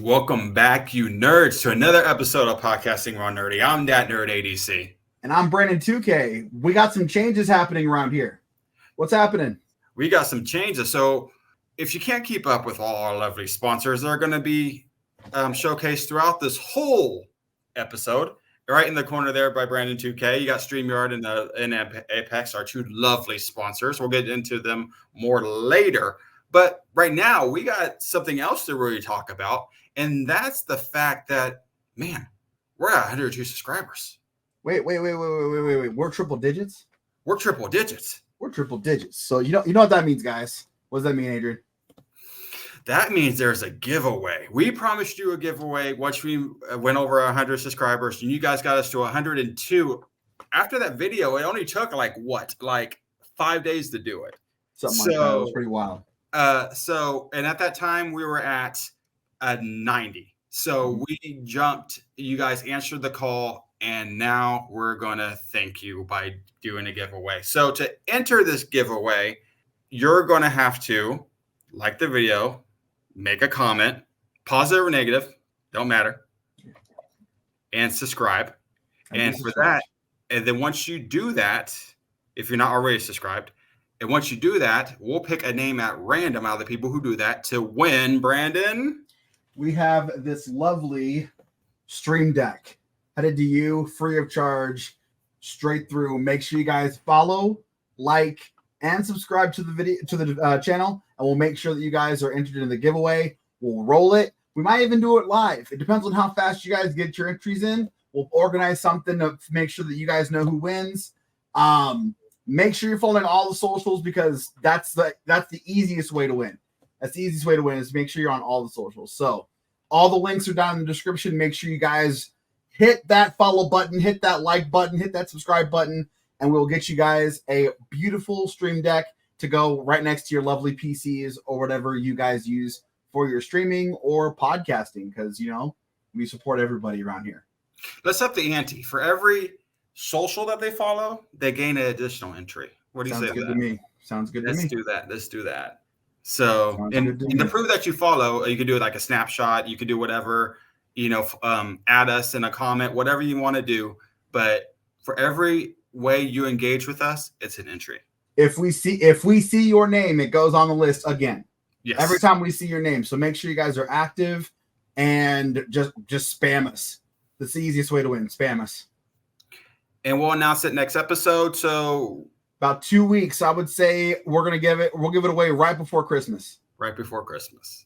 Welcome back, you nerds, to another episode of Podcasting Raw Nerdy. I'm that nerd ADC. And I'm Brandon 2K. We got some changes happening around here. What's happening? We got some changes. So if you can't keep up with all our lovely sponsors, they're going to be showcased throughout this whole episode. Right in the corner there by Brandon 2K, you got Streamyard and Apex, our two lovely sponsors. We'll get into them more later. But right now, we got something else to really talk about, and that's the fact that, man, we're at 102 subscribers. Wait. We're triple digits? We're triple digits. We're triple digits. So you know what that means, guys. What does that mean, Adrian? That means there's a giveaway. We promised you a giveaway once we went over 100 subscribers, and you guys got us to 102. After that video, it only took like 5 days to do it. Something like that. It was pretty wild. And at that time we were at 90. So we jumped, you guys answered the call, and now we're going to thank you by doing a giveaway. So to enter this giveaway, you're going to have to like the video, make a comment, positive or negative, don't matter, and subscribe. And for that, and then once you do that, if you're not already subscribed, and once you do that, we'll pick a name at random out of the people who do that to win, Brandon. We have this lovely Stream Deck headed to you free of charge, straight through. Make sure you guys follow, like, and subscribe to the video, to the channel, and we'll make sure that you guys are entered in the giveaway. We'll roll it. We might even do it live. It depends on how fast you guys get your entries in. We'll organize something to make sure that you guys know who wins. Make sure you're following all the socials, because that's the easiest way to win. That's the easiest way to win, is make sure you're on all the socials. So all the links are down in the description. Make sure you guys hit that follow button, hit that like button, hit that subscribe button, and we'll get you guys a beautiful Stream Deck to go right next to your lovely PCs or whatever you guys use for your streaming or podcasting, because, we support everybody around here. Let's up the ante. For every social that they follow, they gain an additional entry. What do you say to that? Sounds good to me. Sounds good to me. Let's do that. So, and to prove that you follow, you can do it like a snapshot. You can do whatever, add us in a comment, whatever you want to do. But for every way you engage with us, it's an entry. If we see your name, it goes on the list again. Yes. Every time we see your name. So make sure you guys are active and just spam us. That's the easiest way to win. Spam us. And we'll announce it next episode. So about 2 weeks, I would say we'll give it away right before Christmas. Right before Christmas.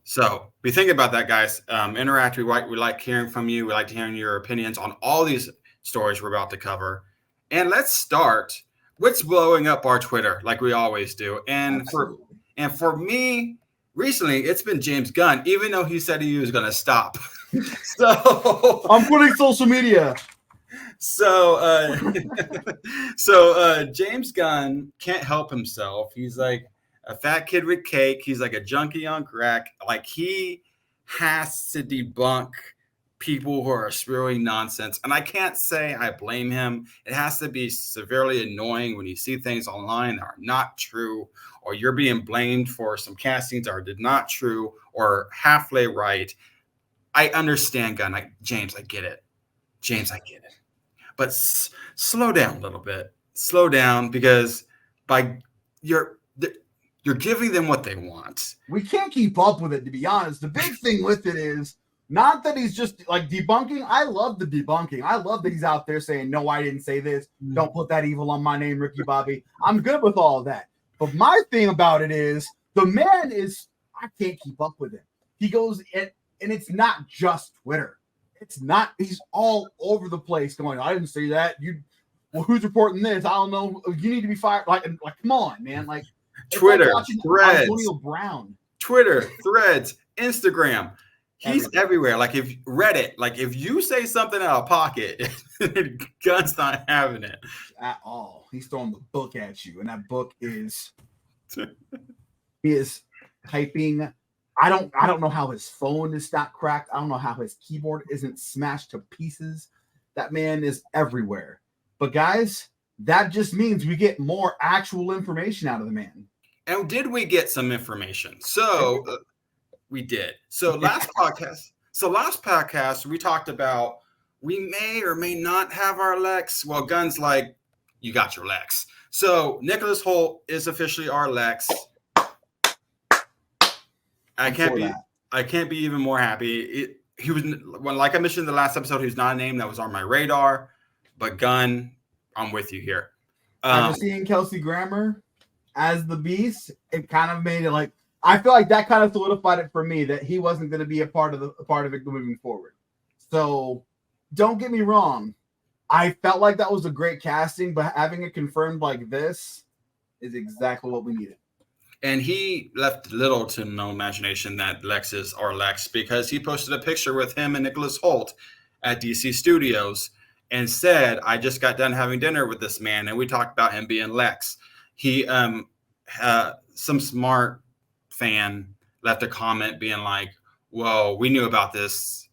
So be thinking about that, guys. Interact. We like hearing from you. We like hearing your opinions on all these stories we're about to cover. And let's start with blowing up our Twitter like we always do. And for me, recently it's been James Gunn, even though he said he was going to stop. So I'm quitting social media. So James Gunn can't help himself. He's like a fat kid with cake. He's like a junkie on crack. Like, he has to debunk people who are spewing nonsense. And I can't say I blame him. It has to be severely annoying when you see things online that are not true, or you're being blamed for some castings that are not true or halfway right. I understand, Gunn. James, I get it. But slow down a little bit. Slow down, because you're giving them what they want. We can't keep up with it, to be honest. The big thing with it is not that he's just like debunking. I love the debunking. I love that he's out there saying, no, I didn't say this. Don't put that evil on my name, Ricky Bobby. I'm good with all of that. But my thing about it is the man I can't keep up with it. He goes, and it's not just Twitter. It's not. He's all over the place going, I didn't say that. Who's reporting this? I don't know. You need to be fired. Like, come on, man. Like, Twitter, like Threads, Antonio Brown. Twitter, Threads, Instagram. He's everywhere. Like, if Reddit, like if you say something out of pocket, Gunn's not having it at all. He's throwing the book at you, and that book is he is typing. I don't know how his phone is not cracked. I don't know how his keyboard isn't smashed to pieces. That man is everywhere. But guys, that just means we get more actual information out of the man. And did we get some information? So We did. So last podcast, we talked about we may or may not have our Lex. Well, Gunn's like, you got your Lex. So Nicholas Hoult is officially our Lex. I can't be even more happy. He was, like I mentioned in the last episode, he was not a name that was on my radar. But Gunn, I'm with you here. After seeing Kelsey Grammer as the Beast, it kind of made it like, I feel like that kind of solidified it for me that he wasn't going to be a part of it moving forward. So don't get me wrong. I felt like that was a great casting, but having it confirmed like this is exactly what we needed. And he left little to no imagination that Lex is our Lex, because he posted a picture with him and Nicholas Hoult at DC Studios and said, I just got done having dinner with this man, and we talked about him being Lex. He, some smart fan left a comment being like, well, we knew about this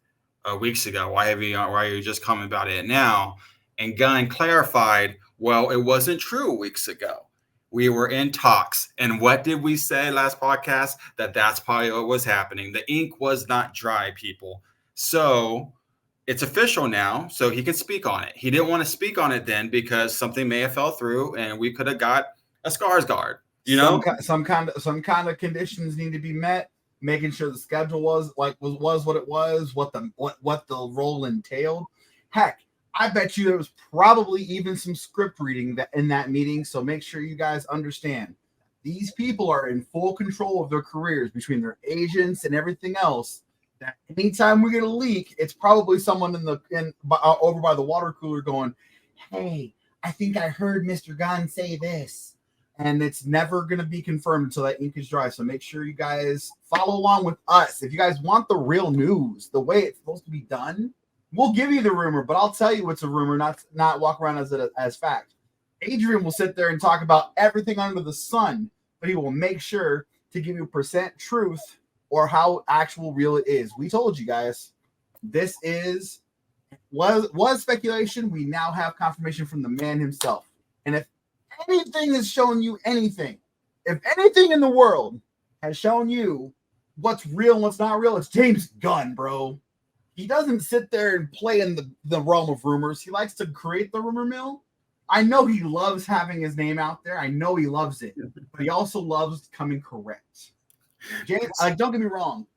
weeks ago. Why are you just commenting about it now? And Gunn clarified, well, it wasn't true weeks ago. We were in talks. And what did we say last podcast? That's probably what was happening. The ink was not dry, people. So it's official now, so he can speak on it. He didn't want to speak on it then because something may have fell through and we could have got a Skarsgård. You know, some kind of conditions need to be met, making sure the schedule was what it was, what the role entailed. Heck, I bet you there was probably even some script reading in that meeting. So make sure you guys understand these people are in full control of their careers between their agents and everything else. That anytime we get a leak, it's probably someone over by the water cooler going, "Hey, I think I heard Mr. Gunn say this." And it's never going to be confirmed until that ink is dry. So make sure you guys follow along with us. If you guys want the real news, the way it's supposed to be done, we'll give you the rumor, but I'll tell you it's a rumor, not walk around as fact. Adrian will sit there and talk about everything under the sun, but he will make sure to give you percent truth or how actual real it is. We told you guys, this was speculation. We now have confirmation from the man himself. And if anything has shown you anything, if anything in the world has shown you what's real and what's not real, it's James Gunn, bro. He doesn't sit there and play in the realm of rumors. He likes to create the rumor mill. I know he loves having his name out there. I know he loves it, but he also loves coming correct. James, don't get me wrong.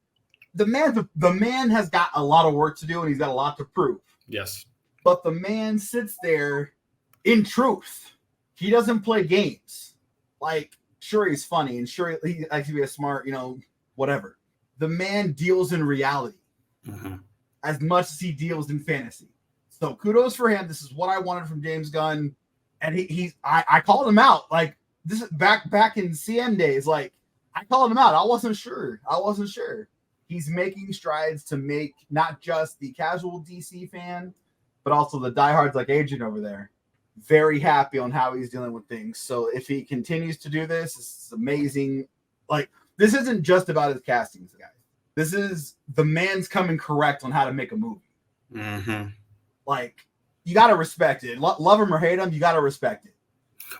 The man has got a lot of work to do, and he's got a lot to prove. Yes. But the man sits there in truth. He doesn't play games. Like, sure, he's funny, and sure, he likes to be a smart, whatever. The man deals in reality as much as he deals in fantasy. So kudos for him. This is what I wanted from James Gunn. And I called him out. Like, this is back in CM days. Like, I called him out. I wasn't sure. He's making strides to make not just the casual DC fan, but also the diehards like Agent over there very happy on how he's dealing with things. So if he continues to do this, it's amazing. Like, this isn't just about his castings, guys. This is the man's coming correct on how to make a movie. Mm-hmm. Like, you got to respect it. Love him or hate him, you got to respect it.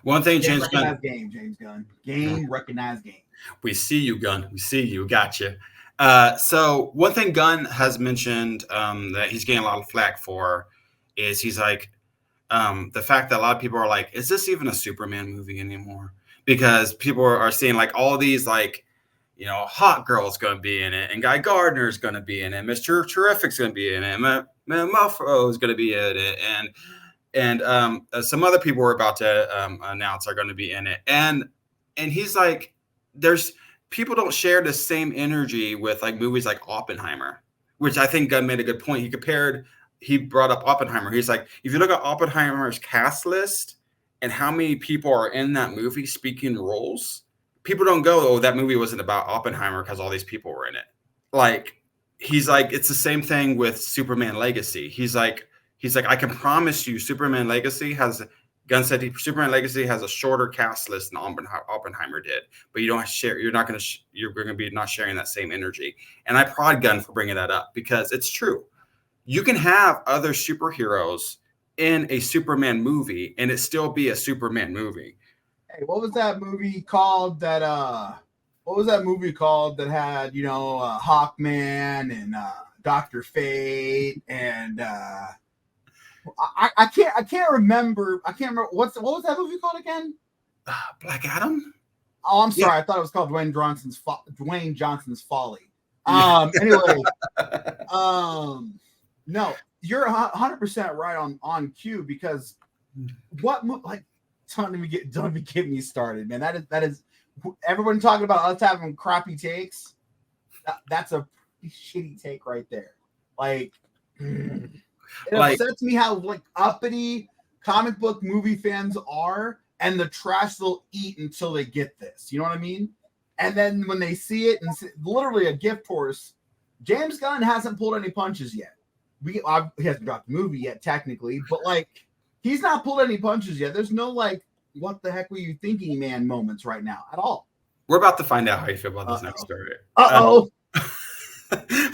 One thing, James Gunn. James Gunn. Game, recognize game. We see you, Gunn. We see you. Gotcha. So one thing Gunn has mentioned that he's getting a lot of flack for is he's like, the fact that a lot of people are like, is this even a Superman movie anymore? Because people are seeing like all these like, Hot Girl's going to be in it, and Guy Gardner's going to be in it, Mr. Terrific's going to be in it, Muffro's going to be in it, and some other people we're about to announce are going to be in it. And he's like, there's people don't share the same energy with like movies like Oppenheimer, which I think Gunn made a good point. He brought up Oppenheimer. He's like, if you look at Oppenheimer's cast list and how many people are in that movie speaking roles, people don't go, oh, that movie wasn't about Oppenheimer because all these people were in it. Like, he's like, it's the same thing with Superman Legacy. He's like, I can promise you Superman Legacy has a shorter cast list than Oppenheimer did, but you don't share. You're going to be not sharing that same energy. And I prod Gunn for bringing that up because it's true. You can have other superheroes in a Superman movie and it still be a Superman movie. Hey, what was that movie called that what was that movie called that had, Hawkman and Dr. Fate and I can't remember. What was that movie called again? Black Adam? Oh, I'm sorry. Yeah. I thought it was called Dwayne Johnson's Folly. Anyway, no, you're 100% right on cue, because don't even get me started, man. That is everyone talking about us having crappy takes. That's a shitty take right there. It upsets me how uppity comic book movie fans are, and the trash they'll eat until they get this. You know what I mean? And then when they see it, and literally a gift horse, James Gunn hasn't pulled any punches yet. He hasn't dropped the movie yet, technically, but he's not pulled any punches yet. There's no what the heck were you thinking, man, moments right now at all. We're about to find out how you feel about this next story.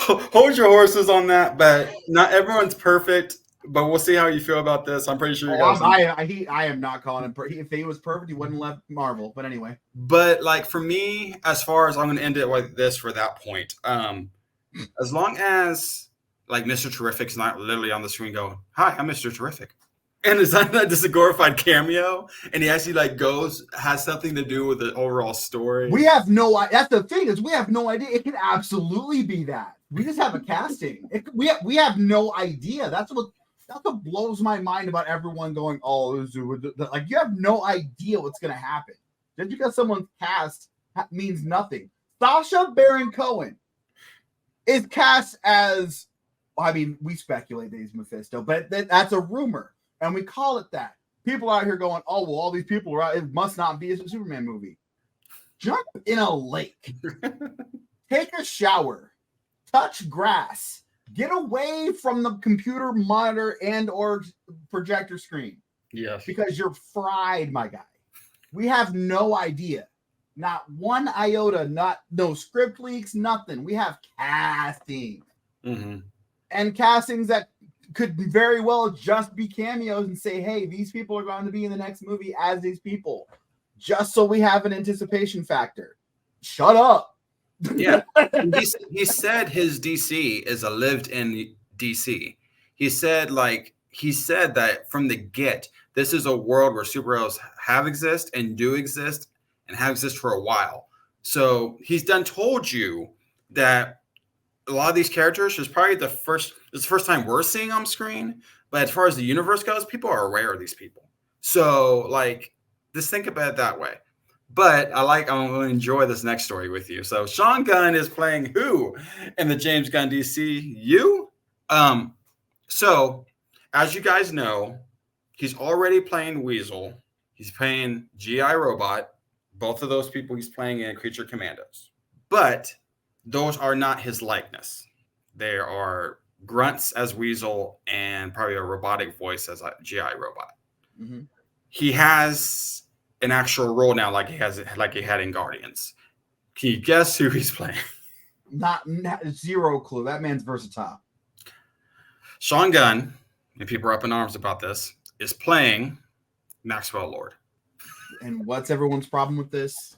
Hold your horses on that, but not everyone's perfect. But we'll see how you feel about this. I'm pretty sure you guys. I am not calling him. If he was perfect, he wouldn't have left Marvel. But anyway. But for me, as far as I'm going to end it like this for that point, as long as Mr. Terrific's not literally on the screen going, "Hi, I'm Mr. Terrific," and it's not just a glorified cameo, and he actually has something to do with the overall story. We have no. That's the thing, is we have no idea. It could absolutely be that. We just have a casting. We have no idea. That's what blows my mind about everyone going, "Oh, you have no idea what's going to happen." Just because someone's cast means nothing. Sacha Baron Cohen is cast as. We speculate that he's Mephisto, but that's a rumor. And we call it that. People out here going, "Oh, well, all these people are out. It must not be a Superman movie." Jump in a lake. Take a shower. Touch grass. Get away from the computer monitor and or projector screen. Yes. Because you're fried, my guy. We have no idea. Not one iota. No script leaks, nothing. We have casting. Mm-hmm. And castings that could very well just be cameos and say, "Hey, these people are going to be in the next movie as these people," just so we have an anticipation factor. Shut up. Yeah. he said his DC is a lived-in DC. He said that from the get, this is a world where superheroes have exist and do exist and have existed for a while. So he's told you that a lot of these characters is probably the first time we're seeing on screen. But as far as the universe goes, people are aware of these people. So just think about it that way. But I'm going to enjoy this next story with you. So Sean Gunn is playing who in the James Gunn DCU? So as you guys know, he's already playing Weasel. He's playing G.I. Robot. Both of those people he's playing in Creature Commandos. But those are not his likeness. There are grunts as Weasel and probably a robotic voice as a G.I. Robot. Mm-hmm. He has an actual role now, like he had in Guardians. Can you guess who he's playing? Not zero clue. That man's versatile. Sean Gunn, and people are up in arms about this, is playing Maxwell Lord. And what's everyone's problem with this?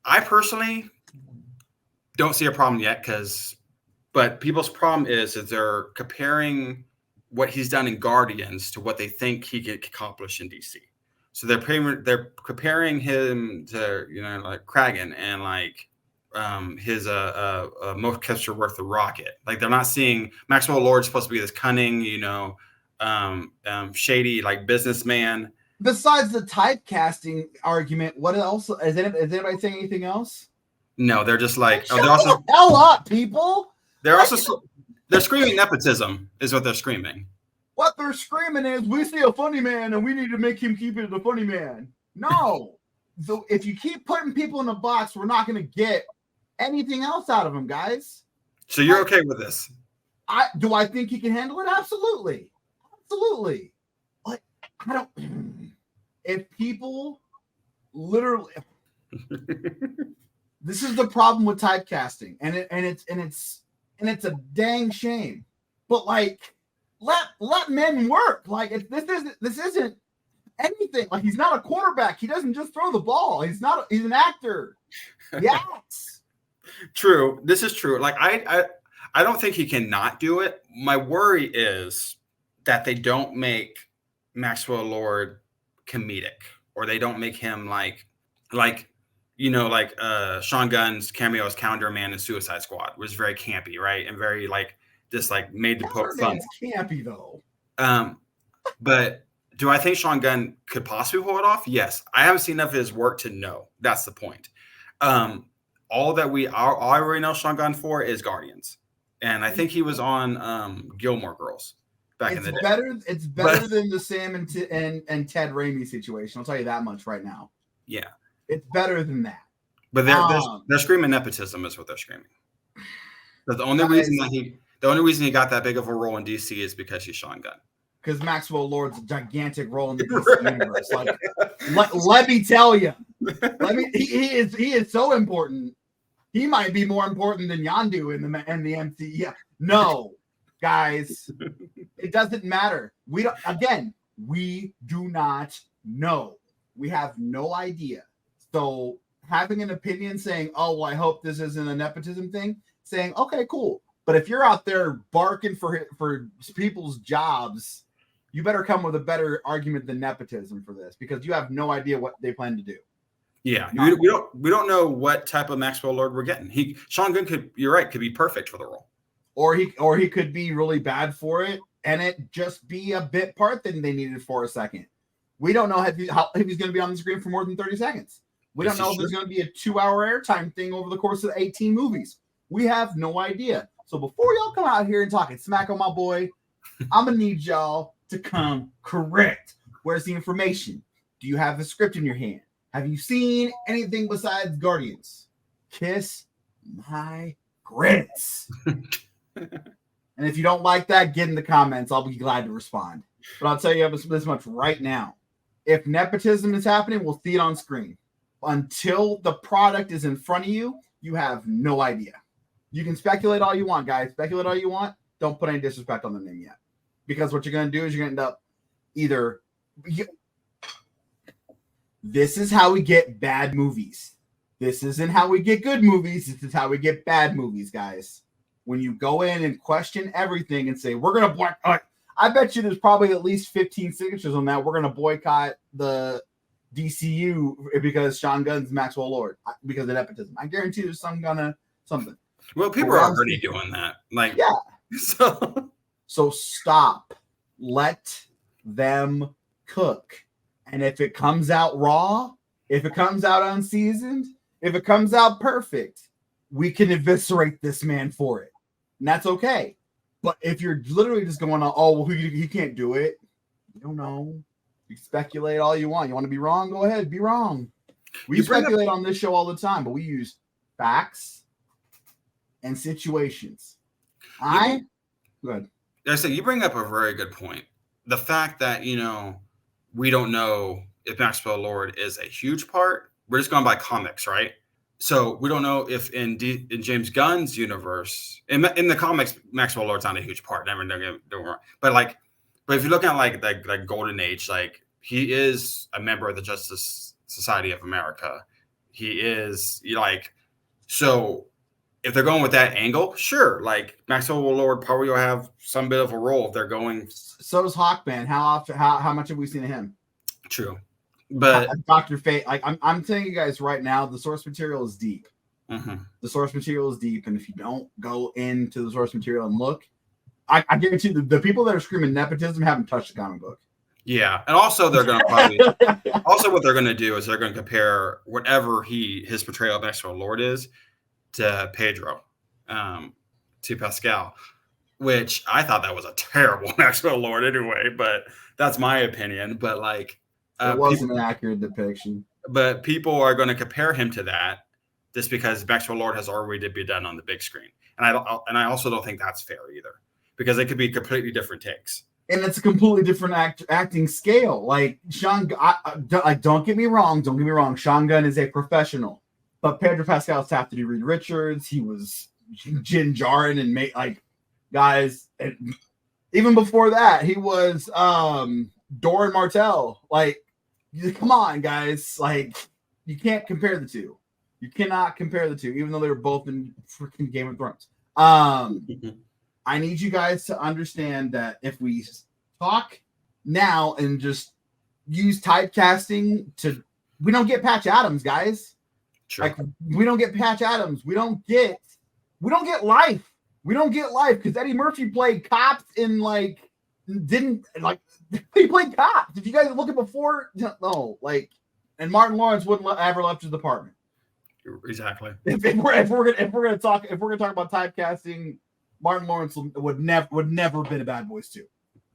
I personally don't see a problem yet, but people's problem is that they're comparing what he's done in Guardians to what they think he could accomplish in DC. So they're comparing him to Kragan and his motion worth the rocket. They're not seeing Maxwell Lord supposed to be this cunning, shady businessman. Besides the typecasting argument, what else? Is anybody saying anything else? No, they're just Shut the hell up, people. They're screaming nepotism is what they're screaming. What they're screaming is, we see a funny man and we need to make him keep it a funny man. No. So if you keep putting people in a box, we're not going to get anything else out of them, guys. So you're okay with this? Do I think he can handle it? Absolutely. Absolutely. I don't. If people literally, this is the problem with typecasting, and it's a dang shame. But let men work. This isn't. anything. Like, he's not a quarterback. He doesn't just throw the ball. He's an actor. Yes. True. This is true. Like, I don't think he cannot do it. My worry is that they don't make Maxwell Lord comedic, or they don't make him like Sean Gunn's cameo as Calendar Man in Suicide Squad was very campy, right? And very like just like made to poke fun. It's campy though. But do I think Sean Gunn could possibly pull it off? Yes. I haven't seen enough of his work to know. That's the point. All I already know Sean Gunn for is Guardians. And I think he was on Gilmore Girls back in the day. It's better than the Sam and Ted Raimi situation. I'll tell you that much right now. Yeah. It's better than that. But they're screaming nepotism is what they're screaming. But the only reason he got that big of a role in DC is because he's Sean Gunn. Because Maxwell Lord's a gigantic role in the DC universe. Like, let me tell you, he is so important. He might be more important than Yondu in the MCU. Yeah. No, guys, it doesn't matter. We do not know. We have no idea. So having an opinion saying, "Oh, well, I hope this isn't a nepotism thing," saying, "Okay, cool." But if you're out there barking for people's jobs, you better come with a better argument than nepotism for this, because you have no idea what they plan to do. Yeah, we don't know what type of Maxwell Lord we're getting. Sean Gunn could be perfect for the role, or he could be really bad for it, and it just be a bit part that they needed for a second. We don't know if he's going to be on the screen for more than 30 seconds. We don't know if there's going to be a 2-hour airtime thing over the course of 18 movies. We have no idea. So before y'all come out here and talking smack on my boy, I'm gonna need y'all to come correct. Where's the information? Do you have the script in your hand? Have you seen anything besides Guardians? Kiss my grits. And if you don't like that, get in the comments. I'll be glad to respond. But I'll tell you this much right now. If nepotism is happening, we'll see it on screen. Until the product is in front of you, you have no idea. You can speculate all you want, guys. Speculate all you want. Don't put any disrespect on the name yet. Because what you're going to do is you're going to end up this is how we get bad movies. This isn't how we get good movies. This is how we get bad movies, guys. When you go in and question everything and say, we're going to boycott. I bet you there's probably at least 15 signatures on that. We're going to boycott the DCU because Sean Gunn's Maxwell Lord because of nepotism. I guarantee there's something. Well, people are already doing that. Like, yeah. So stop. Let them cook. And if it comes out raw, if it comes out unseasoned, if it comes out perfect, we can eviscerate this man for it. And that's okay. But if you're literally just going on, oh, well, he can't do it. You don't know. You speculate all you want. You want to be wrong? Go ahead. Be wrong. We speculate on this show all the time, but we use facts and situations. Go ahead. I say you bring up a very good point. The fact that, we don't know if Maxwell Lord is a huge part. We're just going by comics, right? So we don't know if in James Gunn's universe, in the comics, Maxwell Lord's not a huge part. Never wrong. But if you look at like Golden Age, like he is a member of the Justice Society of America. He is so. If they're going with that angle, sure. Like Maxwell Lord probably will have some bit of a role if they're going. So does Hawkman. How much have we seen of him? True, but Dr. Fate. Like I'm telling you guys right now, the source material is deep. Mm-hmm. The source material is deep, and if you don't go into the source material and look, I guarantee you the people that are screaming nepotism haven't touched the comic book. Yeah, and also they're going to probably also what they're going to do is they're going to compare whatever his portrayal of Maxwell Lord is to Pedro, to Pascal, which I thought that was a terrible Maxwell Lord anyway, but that's my opinion. But it wasn't an accurate depiction. But people are going to compare him to that just because Maxwell Lord has already been done on the big screen, and I also don't think that's fair either, because it could be completely different takes. And it's a completely different acting scale. Like Sean, don't get me wrong. Sean Gunn is a professional. But Pedro Pascal's tapped to do Reed Richards. He was Jin Djarin and guys. And even before that, he was Doran Martell. Like Come on, guys. Like, you can't compare the two. You cannot compare the two, even though they were both in freaking Game of Thrones. I need you guys to understand that if we talk now and just use typecasting we don't get Patch Adams, guys. Sure. Like, we don't get Patch Adams. We don't get life. We don't get life because Eddie Murphy played cops in he played cops. If you guys look at before, no, like, and Martin Lawrence wouldn't ever left his department. Exactly. If we're gonna talk about typecasting, Martin Lawrence would never been a Bad Boys 2.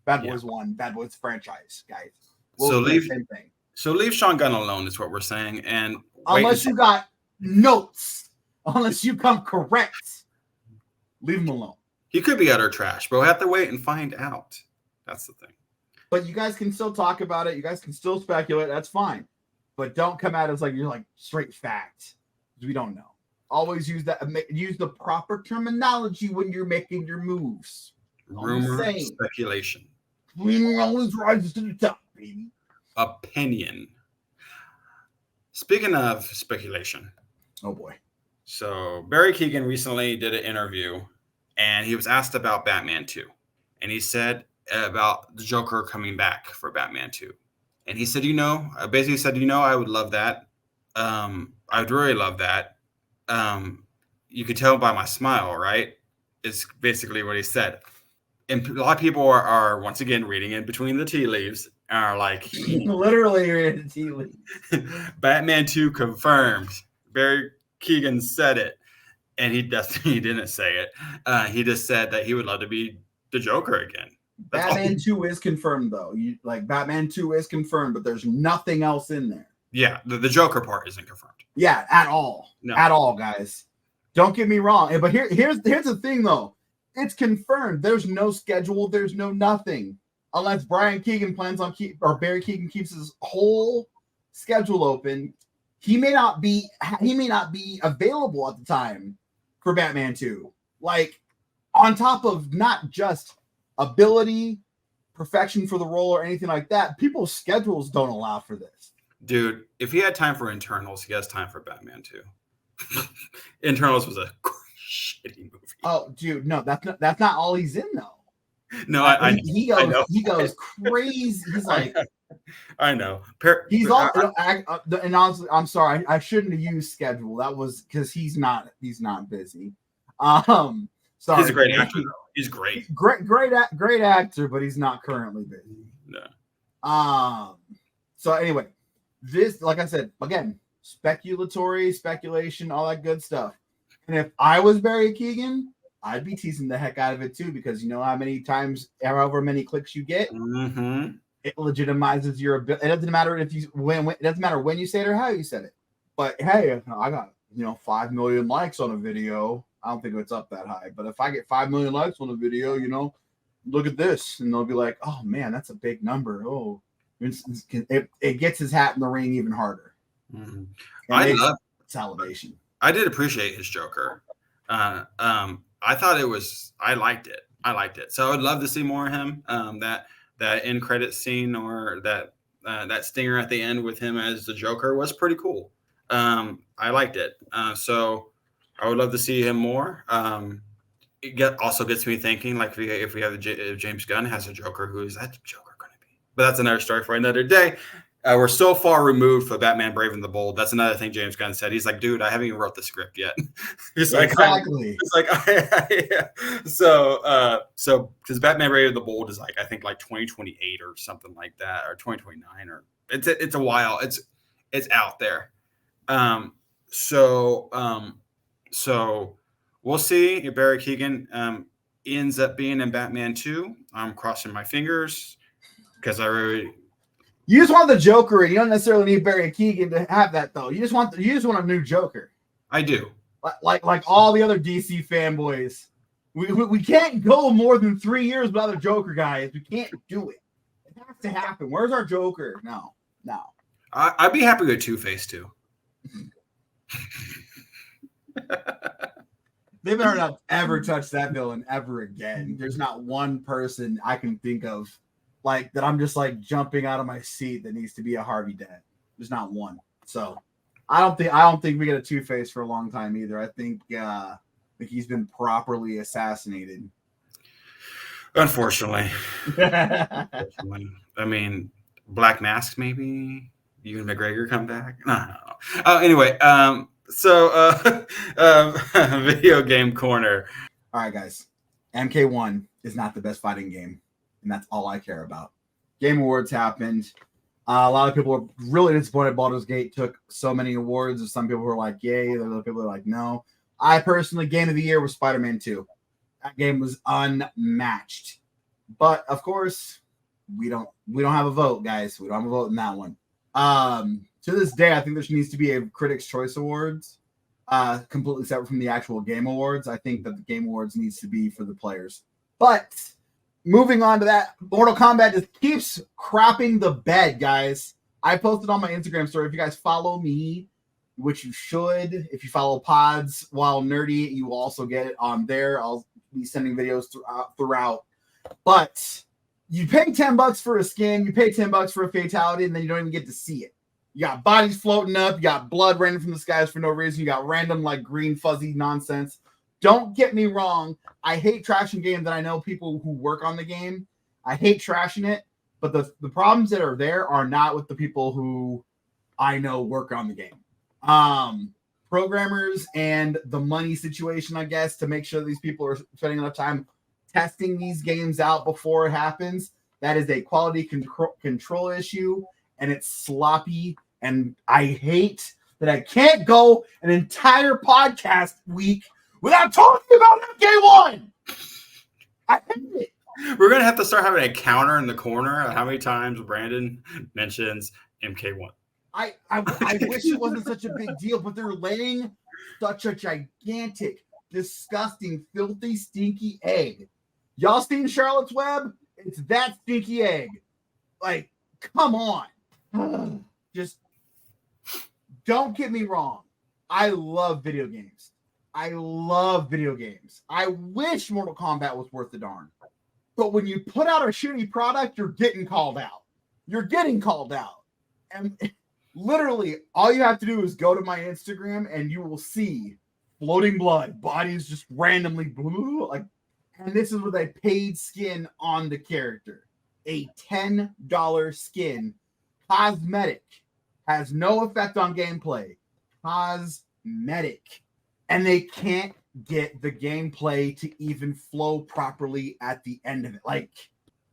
Bad Boys 1, Bad Boys franchise, guys. So leave Sean Gunn alone is what we're saying. And unless you got notes, unless you come correct, leave him alone. He could be utter trash, but we'll have to wait and find out. That's the thing. But you guys can still talk about it. You guys can still speculate. That's fine. But don't come at us like you're like straight fact. We don't know. Always use the proper terminology when you're making your moves. Rumor, speculation. Rumor always rises to the top, baby. Opinion. Speaking of speculation. Oh boy. So Barry Keoghan recently did an interview and he was asked about Batman 2. And he said about the Joker coming back for Batman 2. And he said, basically said, I would love that. I would really love that. You could tell by my smile, right? Is basically what he said. And a lot of people are once again reading in between the tea leaves and are like, literally reading the tea leaves. Batman 2 confirmed. Barry Keoghan said it. And he didn't say it. He just said that he would love to be the Joker again. Batman 2 is confirmed, though. Batman 2 is confirmed, but there's nothing else in there. Yeah, the Joker part isn't confirmed. Yeah, at all. No. At all, guys. Don't get me wrong. But here's the thing, though. It's confirmed. There's no schedule. There's no nothing. Unless Barry Keoghan keeps his whole schedule open. He may not be available at the time for Batman 2. Like, on top of not just ability, perfection for the role, or anything like that, people's schedules don't allow for this. Dude, if he had time for Internals, he has time for Batman 2. Internals was a shitty movie. Oh, dude, no, that's not all he's in though. No, he goes crazy. He's like, I know. He's all, and honestly, I'm sorry, I shouldn't have used schedule. That was because he's not busy. Sorry, he's a great actor. Though. He's great. Great actor, but he's not currently busy. No. So anyway, this, like I said, again, speculation, all that good stuff. And if I was Barry Keoghan, I'd be teasing the heck out of it too, because you know how many times, however many clicks you get, it legitimizes your ability. It doesn't matter if you it doesn't matter when you say it or how you said it. But hey, I got 5 million likes on a video. I don't think it's up that high, but if I get 5 million likes on a video, look at this, and they'll be like, "Oh man, that's a big number." Oh, it gets his hat in the ring even harder. I love salivation. I did appreciate his Joker. I thought I liked it. So I would love to see more of him. That end credit scene or that stinger at the end with him as the Joker was pretty cool. I liked it. So I would love to see him more. It also gets me thinking, like, if James Gunn has a Joker, who is that Joker going to be? But that's another story for another day. We're so far removed from Batman Brave and the Bold. That's another thing James Gunn said. He's like, dude, I haven't even wrote the script yet. He's like, exactly. It's like, yeah. So because Batman Brave and the Bold is like, I think like 2028 or something like that, or 2029, or it's a while. It's out there. So we'll see if Barry Keoghan ends up being in Batman 2. I'm crossing my fingers because you just want the Joker, and you don't necessarily need Barry Keoghan to have that, though. You just want a new Joker. I do. Like all the other DC fanboys. We can't go more than 3 years without a Joker, guys. We can't do it. It has to happen. Where's our Joker? No. I'd be happy with Two-Face too. They better not ever touch that villain ever again. There's not one person I can think of like that I'm just like jumping out of my seat that needs to be a Harvey Dent. There's not one. So I don't think we get a Two-Face for a long time either. I think he's been properly assassinated. Unfortunately. Unfortunately. I mean, Black Mask maybe. Ewan McGregor come back. No. Anyway, video game corner. All right, guys. MK1 is not the best fighting game, and that's all I care about. Game Awards happened. A lot of people were really disappointed Baldur's Gate took so many awards. Some people were like, yay. Other people were like, no. I personally, game of the year was Spider-Man 2. That game was unmatched. But, of course, we don't have a vote, guys. We don't have a vote in that one. To this day, I think there needs to be a Critics' Choice Awards, completely separate from the actual Game Awards. I think that the Game Awards needs to be for the players. But moving on to that, Mortal Kombat just keeps crapping the bed, guys. I posted on my Instagram story. If you guys follow me, which you should, if you follow Pods While Nerdy, you will also get it on there. I'll be sending videos throughout. But you pay $10 for a skin, you pay $10 for a fatality, and then you don't even get to see it. You got bodies floating up, you got blood raining from the skies for no reason, you got random like green fuzzy nonsense. Don't get me wrong, I hate trashing games that I know people who work on the game. I hate trashing it, but the problems that are there are not with the people who I know work on the game. Programmers and the money situation, I guess, to make sure these people are spending enough time testing these games out before it happens. That is a quality control issue, and it's sloppy. And I hate that I can't go an entire podcast week without talking about MK1. I hate it. We're going to have to start having a counter in the corner of how many times Brandon mentions MK1. I wish it wasn't such a big deal, but they're laying such a gigantic, disgusting, filthy, stinky egg. Y'all seen Charlotte's Web? It's that stinky egg. Like, come on. Just don't get me wrong. I love video games. I wish Mortal Kombat was worth the darn. But when you put out a shitty product, you're getting called out. And literally, all you have to do is go to my Instagram and you will see floating blood, bodies just randomly blue, like. And this is with a paid skin on the character. A $10 skin. Cosmetic. Has no effect on gameplay. Cosmetic. And they can't get the gameplay to even flow properly at the end of it. Like,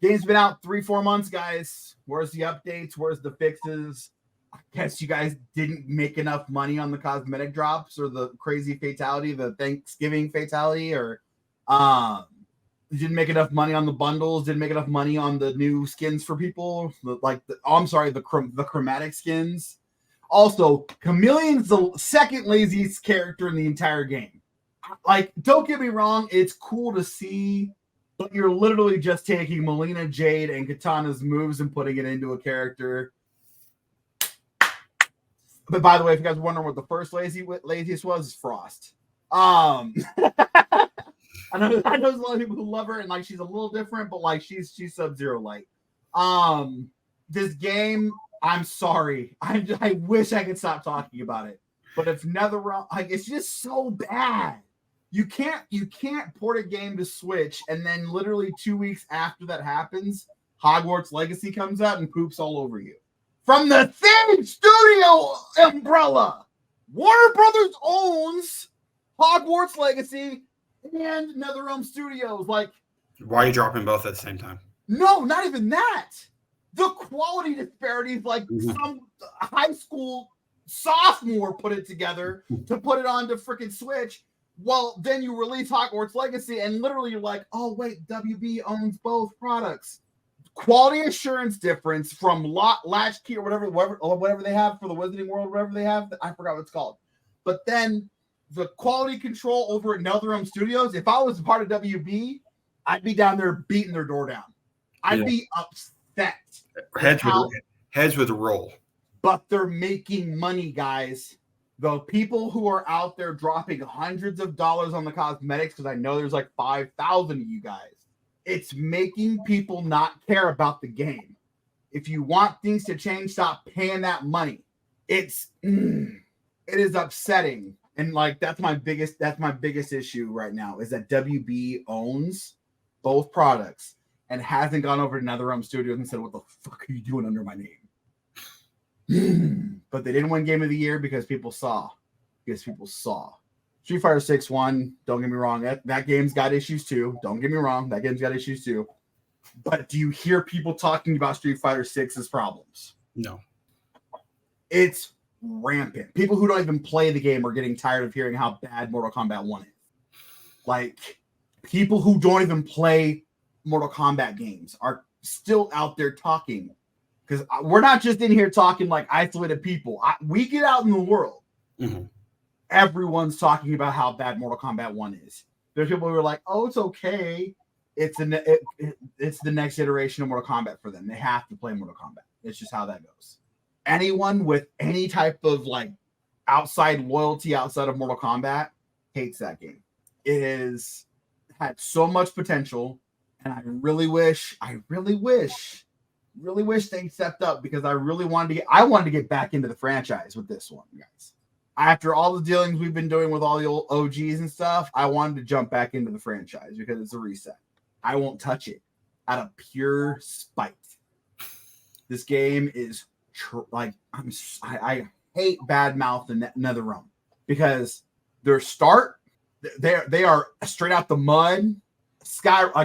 game's been out 3-4 months, guys. Where's the updates? Where's the fixes? I guess you guys didn't make enough money on the cosmetic drops or the crazy fatality, the Thanksgiving fatality, or didn't make enough money on the bundles, didn't make enough money on the new skins for people, the chromatic skins. Also, Chameleon's the second laziest character in the entire game. Like, don't get me wrong, it's cool to see, but you're literally just taking Melina Jade and Katana's moves and putting it into a character. But by the way, if you guys are wondering what the first laziest was, it's Frost. I know there's a lot of people who love her, and like she's a little different, but like she's Sub-Zero light. This game, I'm sorry. I wish I could stop talking about it, but it's NetherRealm. Like, it's just so bad. You can't port a game to Switch, and then literally 2 weeks after that happens, Hogwarts Legacy comes out and poops all over you. From the same studio umbrella, Warner Brothers owns Hogwarts Legacy and NetherRealm Studios. Like, why are you dropping both at the same time? No, not even that. The quality disparities, like some high school sophomore put it together to put it onto freaking Switch. Well, then you release Hogwarts Legacy, and literally you're like, oh wait, WB owns both products. Quality assurance difference from Latchkey or whatever they have for the Wizarding World, whatever they have. I forgot what it's called. But then the quality control over at NetherRealm Studios, if I was a part of WB, I'd be down there beating their door down. I'd be upset. Heads with a roll. But they're making money, guys. The people who are out there dropping hundreds of dollars on the cosmetics, because I know there's like 5,000 of you guys. It's making people not care about the game. If you want things to change, stop paying that money. It is upsetting. And like that's my biggest issue right now is that WB owns both products and hasn't gone over to NetherRealm Studios and said, "What the fuck are you doing under my name?" But they didn't win Game of the Year because people saw. Street Fighter 6 won. Don't get me wrong. That game's got issues too. Don't get me wrong. That game's got issues too. But do you hear people talking about Street Fighter 6's problems? No. It's rampant. People who don't even play the game are getting tired of hearing how bad Mortal Kombat 1 is. Like, people who don't even play Mortal Kombat games are still out there talking. Because we're not just in here talking like isolated people. We get out in the world. Mm-hmm. Everyone's talking about how bad Mortal Kombat 1 is. There's people who are like, "Oh, it's okay. It's the next iteration of Mortal Kombat for them. They have to play Mortal Kombat. It's just how that goes." Anyone with any type of like outside loyalty outside of Mortal Kombat hates that game. It has had so much potential, and I really wish they stepped up because I wanted to get back into the franchise with this one, guys. After all the dealings we've been doing with all the old OGs and stuff, I wanted to jump back into the franchise because it's a reset. I won't touch it out of pure spite. This game is I hate badmouth the NetherRealm because their start, they are straight out the mud.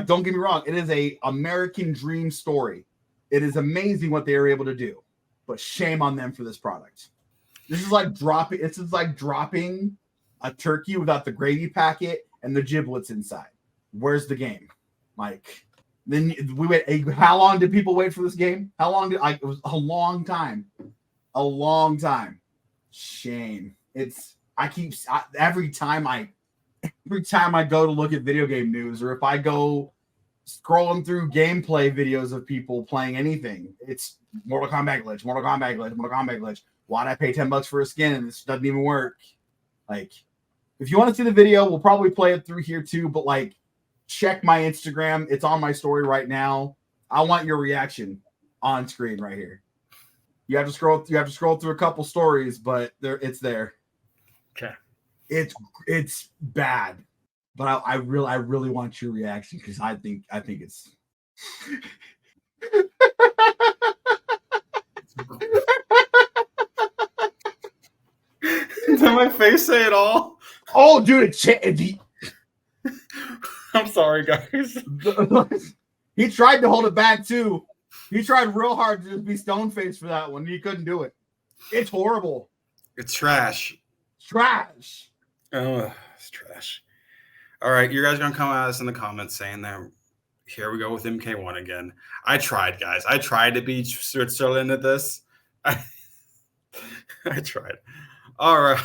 Don't get me wrong, it is a American dream story. It is amazing what they are able to do, but shame on them for this product. This is like dropping a turkey without the gravy packet and the giblets inside. Where's the game? Like, then we wait. How long did people wait for this game? How long did it was a long time. A long time. Shame. Every time I go to look at video game news, or if I go scrolling through gameplay videos of people playing anything, it's Mortal Kombat glitch, Mortal Kombat glitch, Mortal Kombat glitch. Why'd I pay $10 for a skin and this doesn't even work? Like, if you want to see the video, we'll probably play it through here too, but like, check my Instagram. It's on my story right now. I want your reaction on screen right here. You have to scroll through a couple stories, but it's there. Okay. It's bad. But I really want your reaction because I think it's Did my face say it all? Oh, dude, I'm sorry, guys. He tried to hold it back too. He tried real hard to just be stone faced for that one. He couldn't do it. It's horrible. It's trash. Trash. Oh, it's trash. All right, you guys are gonna come at us in the comments saying that here we go with MK1 again. I tried, guys. I tried to be Switzerland at this. I tried. All right.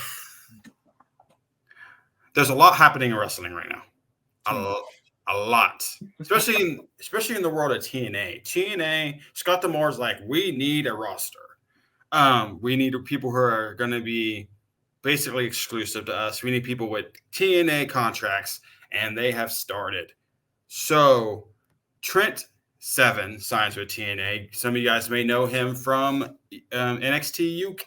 There's a lot happening in wrestling right now. A lot, especially in the world of TNA. TNA, Scott D'Amore's like, we need a roster. We need people who are going to be basically exclusive to us. We need people with TNA contracts, and they have started. So Trent Seven signs with TNA. Some of you guys may know him from NXT UK.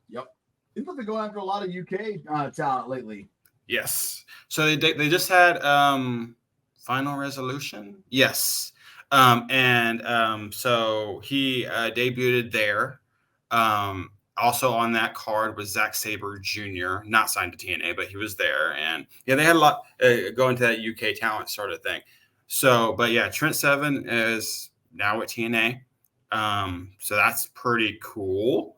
Yep, people have been going after a lot of UK talent lately. Yes. So they just had Final Resolution. Yes. So he debuted there. Also on that card was Zack Sabre Jr., not signed to TNA, but he was there. And yeah, they had a lot going to that UK talent sort of thing. So, but yeah, Trent Seven is now at TNA. So that's pretty cool.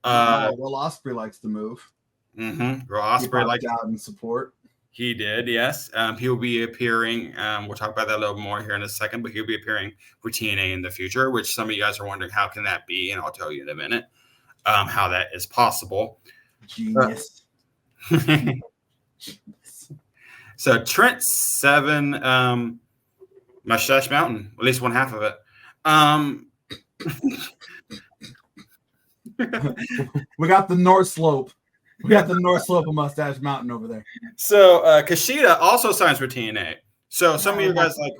Will Ospreay likes to move. Mm-hmm. Will Ospreay likes out in support. He did, yes. He will be appearing. We'll talk about that a little more here in a second, but he'll be appearing for TNA in the future, which some of you guys are wondering how can that be, and I'll tell you in a minute how that is possible. Genius. So Trent Seven, Mustache Mountain, at least one half of it. We got the North Slope. We got the North Slope of Mustache Mountain over there. So Kushida also signs for TNA. So some of you guys like,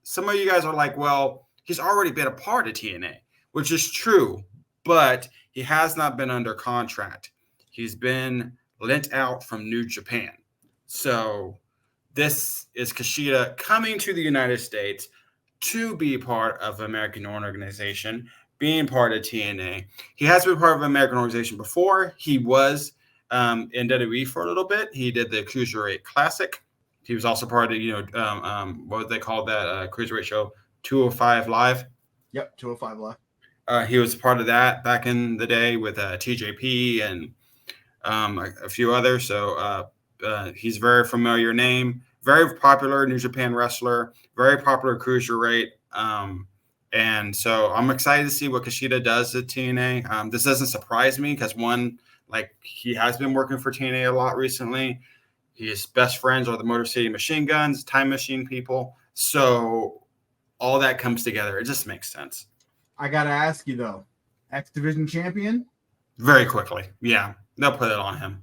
some of you guys are like, well, he's already been a part of TNA, which is true, but he has not been under contract. He's been lent out from New Japan. So this is Kushida coming to the United States to be part of an American organization, being part of TNA. He has been part of an American organization before. He was in WWE for a little bit. He did the Cruiserweight Classic. He was also part of, what they call that Cruiserweight show, 205 Live. Yep, 205 Live. He was part of that back in the day with TJP and a few others. So he's a very familiar name, very popular New Japan wrestler, very popular cruiserweight. And so I'm excited to see what Kushida does at TNA. This doesn't surprise me because he has been working for TNA a lot recently. His best friends are the Motor City Machine Guns, Time Machine people. So all that comes together. It just makes sense. I got to ask you, though, X Division champion? Very quickly. Yeah, they'll put it on him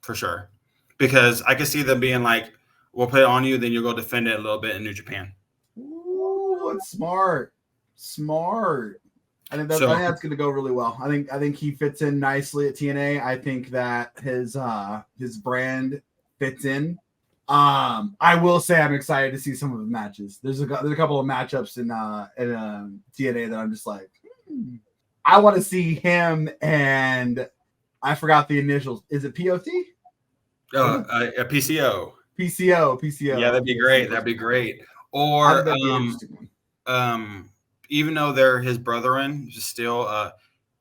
for sure. Because I can see them being like, we'll put it on you, then you'll go defend it a little bit in New Japan. Ooh, that's smart. Smart. I think that's going to go really well. I think he fits in nicely at TNA. I think that his brand fits in. I will say I'm excited to see some of the matches. There's a couple of matchups in TNA that I'm just like, I want to see him, and I forgot the initials. Is it POT? A PCO. PCO. Yeah, that'd be great. That'd be great. Or even though they're his brethren, just still,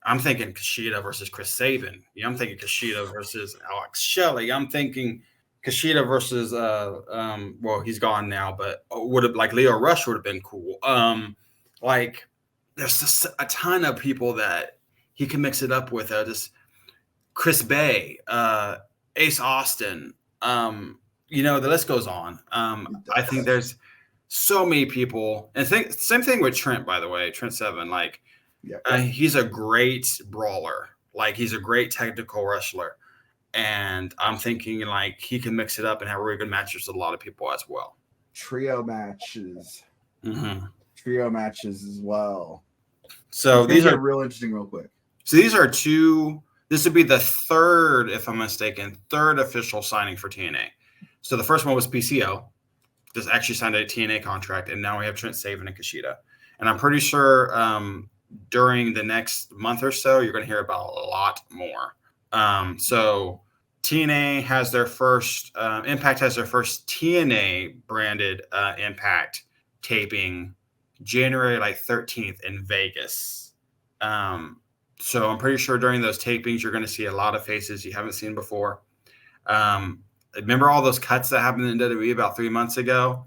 I'm thinking Kushida versus Chris Sabin. Yeah, I'm thinking Kushida versus Alex Shelley. I'm thinking Kushida versus well, he's gone now, but would have like Leo Rush would have been cool. Like there's just a ton of people that he can mix it up with. Just Chris Bay, Ace Austin. The list goes on. I think there's so many people, and same thing with Trent, by the way, Trent Seven. Like, he's a great brawler. Like, he's a great technical wrestler. And I'm thinking like he can mix it up and have really good matches with a lot of people as well. Trio matches. Mm-hmm. Trio matches as well. So these are real interesting real quick. So these are two. This would be the third, if I'm mistaken, third official signing for TNA. So the first one was PCO. Just actually signed a TNA contract. And now we have Trent Sabin and Kushida. And I'm pretty sure during the next month or so, you're going to hear about a lot more. So TNA has their first, Impact has their first TNA branded Impact taping January 13th in Vegas. So I'm pretty sure during those tapings, you're going to see a lot of faces you haven't seen before. Remember all those cuts that happened in WWE about 3 months ago?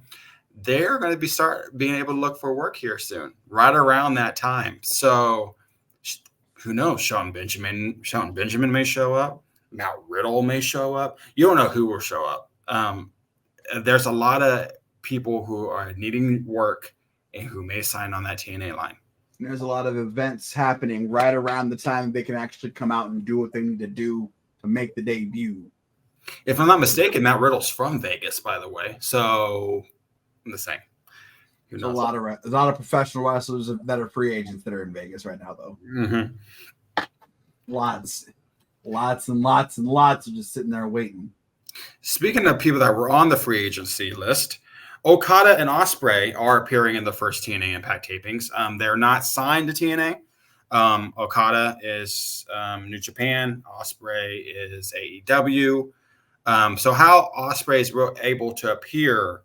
They're going to start being able to look for work here soon, right around that time. So who knows? Shelton Benjamin may show up. Matt Riddle may show up. You don't know who will show up. There's a lot of people who are needing work and who may sign on that TNA line. There's a lot of events happening right around the time they can actually come out and do what they need to do to make the debut. If I'm not mistaken, Matt Riddle's from Vegas, by the way. So I'm just saying. There's a lot of professional wrestlers that are free agents that are in Vegas right now, though. Mm-hmm. Lots and lots are just sitting there waiting. Speaking of people that were on the free agency list, Okada and Ospreay are appearing in the first TNA Impact tapings. They're not signed to TNA. Okada is New Japan. Ospreay is AEW. So how Ospreay is able to appear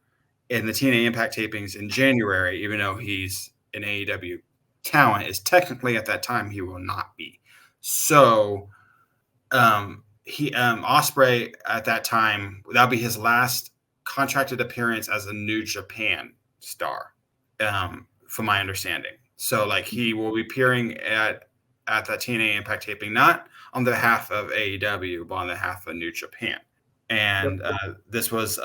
in the TNA Impact tapings in January, even though he's an AEW talent, is technically at that time he will not be. So Ospreay at that time, that'll be his last contracted appearance as a New Japan star, from my understanding. So like he will be appearing at that TNA Impact taping, not on behalf of AEW, but on behalf of New Japan. And this was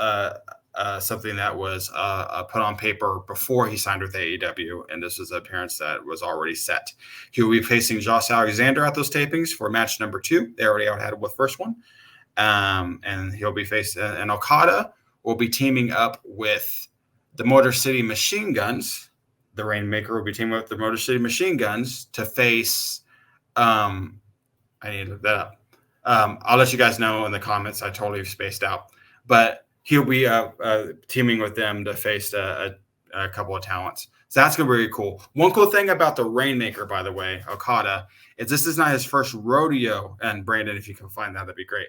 something that was put on paper before he signed with AEW, and this was an appearance that was already set. He will be facing Josh Alexander at those tapings for match number 2. They already had with first one, and he'll be facing and Okada will be teaming up with the Motor City Machine Guns. The Rainmaker will be teaming with the Motor City Machine Guns to face. I need to look that up. I'll let you guys know in the comments. I totally spaced out, but he'll be teaming with them to face a couple of talents. So that's gonna be really cool. One cool thing about the Rainmaker, by the way, Okada, is this is not his first rodeo. And Brandon, if you can find that, that'd be great.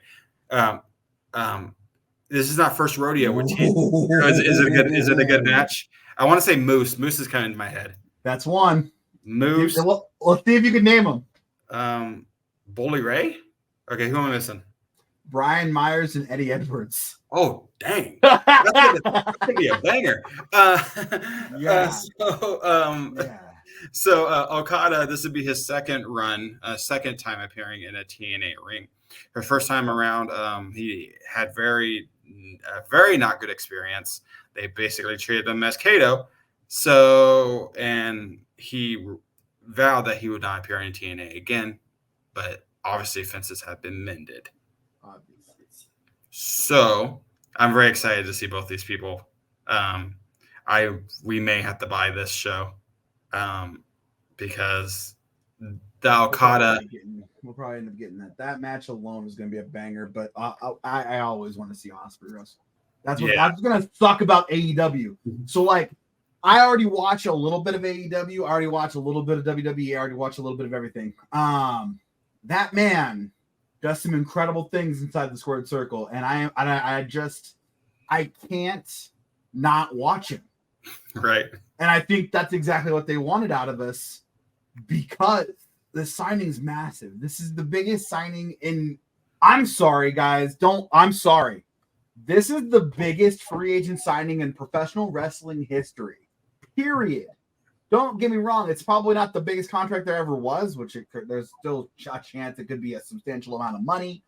This is not first rodeo with team. Is it a good match? I want to say Moose. Moose is coming in my head. That's one. Moose. Let's see if you can name him. Bully Ray. Okay, who am I missing? Brian Myers and Eddie Edwards. Oh, dang. That's gonna be a banger. So Okada, this would be his second time appearing in a TNA ring. Her first time around, he had very not good experience. They basically treated him as Kato. So, and he vowed that he would not appear in TNA again, but obviously fences have been mended. So I'm very excited to see both these people. We may have to buy this show because the Okada. We'll probably end up getting that. That match alone is going to be a banger, but I always want to see Ospreay wrestle. That's going to suck about AEW. So, like, I already watch a little bit of AEW. I already watch a little bit of WWE. I already watch a little bit of everything. That man does some incredible things inside the squared circle, and I can't not watch him. Right. And I think that's exactly what they wanted out of us because the signing's massive. This is the biggest signing in. I'm sorry, guys. I'm sorry. This is the biggest free agent signing in professional wrestling history. Period. Don't get me wrong. It's probably not the biggest contract there ever was, there's still a chance it could be a substantial amount of money.